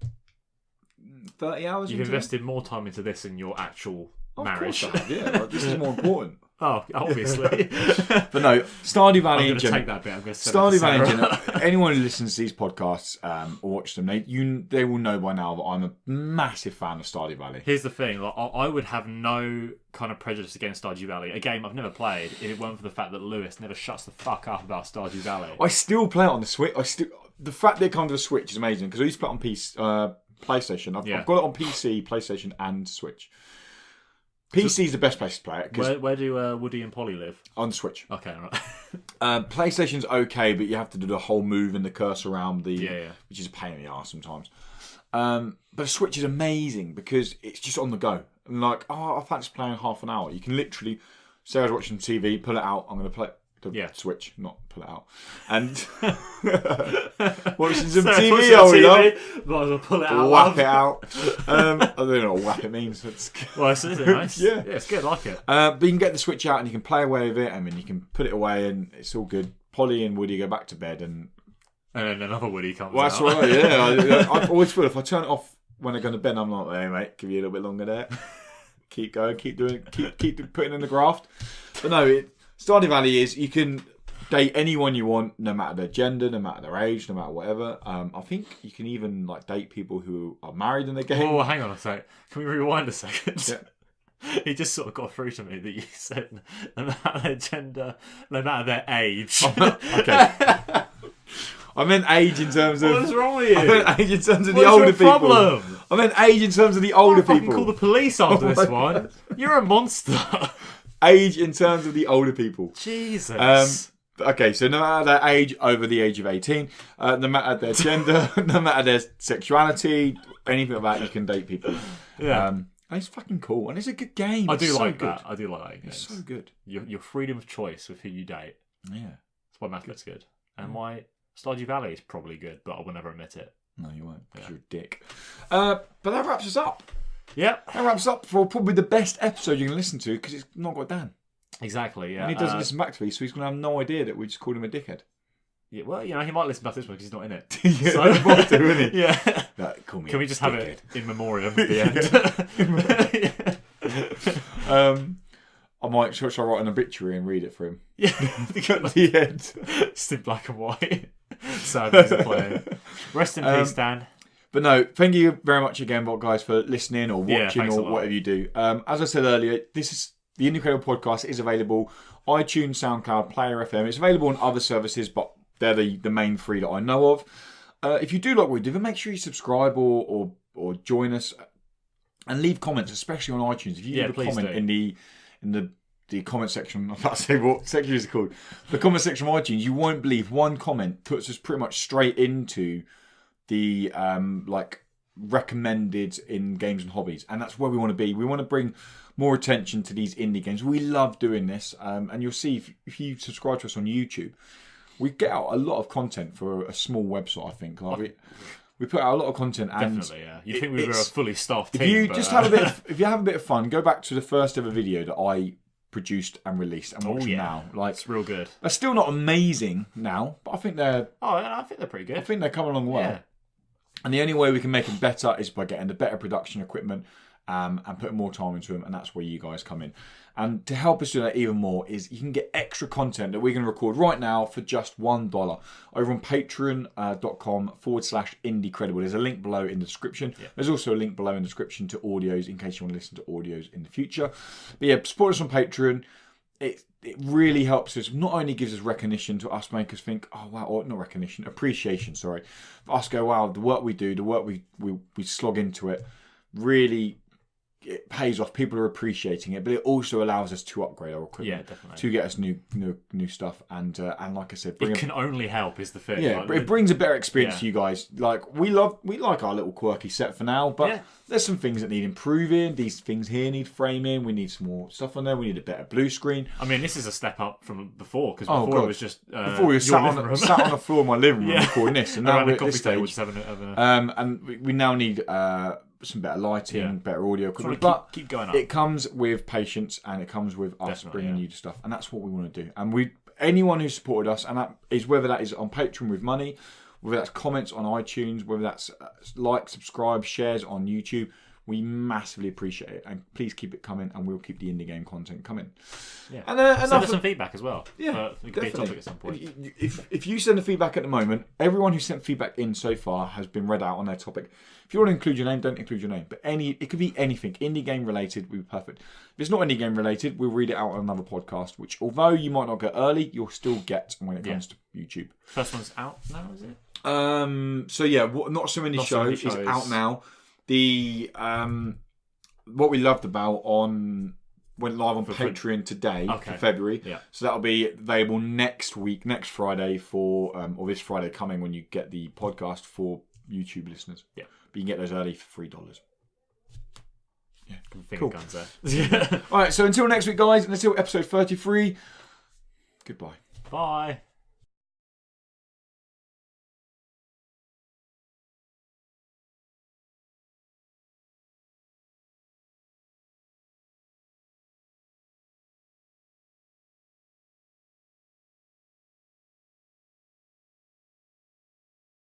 30 hours. You've into invested more time into this than your actual marriage. Of course I have, yeah. Like, this is more important. Oh, obviously. But no, Stardew Valley I'm in going to general. take that bit. I'm going to Stardew Valley in general. Anyone who listens to these podcasts or watch them, they will know by now that I'm a massive fan of Stardew Valley. Here's the thing: like, I would have no kind of prejudice against Stardew Valley, a game I've never played, if it weren't for the fact that Lewis never shuts the fuck up about Stardew Valley. I still play it on the Switch. The fact that it comes to the Switch is amazing because I used to play it on PlayStation. I've got it on PC, PlayStation, and Switch. PC is the best place to play it Where do Woody and Polly live? on Switch. Okay, right. PlayStation's okay, but you have to do the whole move and the cursor around Yeah. which is a pain in the arse sometimes. But Switch is amazing because it's just on the go. And like, I fancy playing half an hour. You can literally say I was watching TV, pull it out. I'm going to play the Switch, not pull it out, and watching some TV. Oh, Might as well pull it out. whap it out. I don't know what whap it means. Well, it's nice. Yeah. It's good. I like it. But you can get the Switch out and you can play away with it. I mean, you can put it away and it's all good. Polly and Woody go back to bed and then another Woody comes well, out. that's right. Yeah, I always feel if I turn it off when they're going to bed, I'm like, hey mate, give you a little bit longer there. Keep going, keep putting in the graft. But no, Stardew Valley is you can date anyone you want, no matter their gender, no matter their age, no matter whatever. I think you can even like date people who are married in the game. Oh, hang on a sec. Can we rewind a second? Yeah. It just sort of got through to me that you said no matter their gender, no matter their age. Okay. I meant age in terms of. What's wrong with you? I meant age in terms of What's the older your people. problem? I meant age in terms of the older I'll fucking people. call the police after Oh this my one. You're a monster. Age in terms of the older people. Jesus. Okay, so no matter their age, over the age of 18, no matter their gender, no matter their sexuality, anything like that, you can date people. Yeah. And it's fucking cool, and it's a good game. I do It's so like good. that. I do like that. It's so good. Your freedom of choice with who you date. Yeah. That's why Mass Effect's good. And why Stardew Valley is probably good, but I will never admit it. No, you won't, because Yeah. you're a dick. But that wraps us up. Yep. That wraps up for probably the best episode you can listen to, because it's not got Dan. Exactly, yeah. And he doesn't listen back to these, so he's going to have no idea that we just called him a dickhead. Yeah, well, he might listen back to this one because he's not in it. Yeah, so, he might do, isn't he? Yeah. Like, call me Can we just have it in memoriam at the end? I might shall I write an obituary and read it for him. Yeah. The end. Just in black and white. Sad music playing. Rest in peace, Dan. But no, thank you very much again, guys, for listening or watching or whatever you do. As I said earlier, this is the Indie Credible podcast is available iTunes, SoundCloud, Player FM. It's available on other services, but they're the main three that I know of. If you do like what we do, then make sure you subscribe or join us and leave comments, especially on iTunes. If you leave a comment in the comment section, I'm about to say what section is it called? The comment section of iTunes, you won't believe one comment puts us pretty much straight into the recommended in games and hobbies, and that's where we want to be. We want to bring more attention to these indie games. We love doing this, and you'll see if you subscribe to us on YouTube, we get out a lot of content for a small website. I think we put out a lot of content. And definitely, yeah. You think we were a fully staffed team? If you have a bit of fun, go back to the first ever video that I produced and released and watch now. It's real good. They're still not amazing now, but I think they're. Oh, I think they're pretty good. I think they're coming along well. Yeah. And the only way we can make them better is by getting the better production equipment and putting more time into them, and that's where you guys come in. And to help us do that even more is you can get extra content that we're going to record right now for just $1 over on patreon.com/indiecredible. There's a link below in the description. Yeah. There's also a link below in the description to audios in case you want to listen to audios in the future. But yeah, support us on Patreon. It really helps us. Not only gives us recognition to us, make us think, oh wow, or not recognition, appreciation. Sorry, for us go, wow, the work we do, the work we slog into it, really it pays off. People are appreciating it, but it also allows us to upgrade our equipment, to get us new stuff, and like I said, it can only help is the thing. Yeah, it brings a better experience to you guys. Like we like our little quirky set for now, but there's some things that need improving. These things here need framing. We need some more stuff on there. We need a better blue screen. I mean, this is a step up from before because before it was just before we were sat on the floor of my living room recording this, and now we're at this stage. And we now need some better lighting, better audio equipment. But keep going up. It comes with patience and it comes with us bringing you stuff, and that's what we want to do. And anyone who supported us, and that is whether that is on Patreon with money, whether that's comments on iTunes, whether that's subscribe, shares on YouTube, we massively appreciate it. And please keep it coming, and we'll keep the indie game content coming. Yeah. And send us some feedback as well. Yeah, it could be a topic at some point. If you send the feedback at the moment, everyone who sent feedback in so far has been read out on their topic. If you want to include your name, don't include your name. But it could be anything. Indie game related would be perfect. If it's not indie game related, we'll read it out on another podcast, which although you might not get early, you'll still get when it comes to YouTube. First one's out now, is it? So yeah, Not So Many Shows is out now. The what we loved about went live on Patreon today for February. Yeah. So that'll be available next Friday or this Friday coming when you get the podcast for YouTube listeners. Yeah. But you can get those early for $3. Yeah. Cool. Guns there. All right. So until next week, guys, and until episode 33. Goodbye. Bye.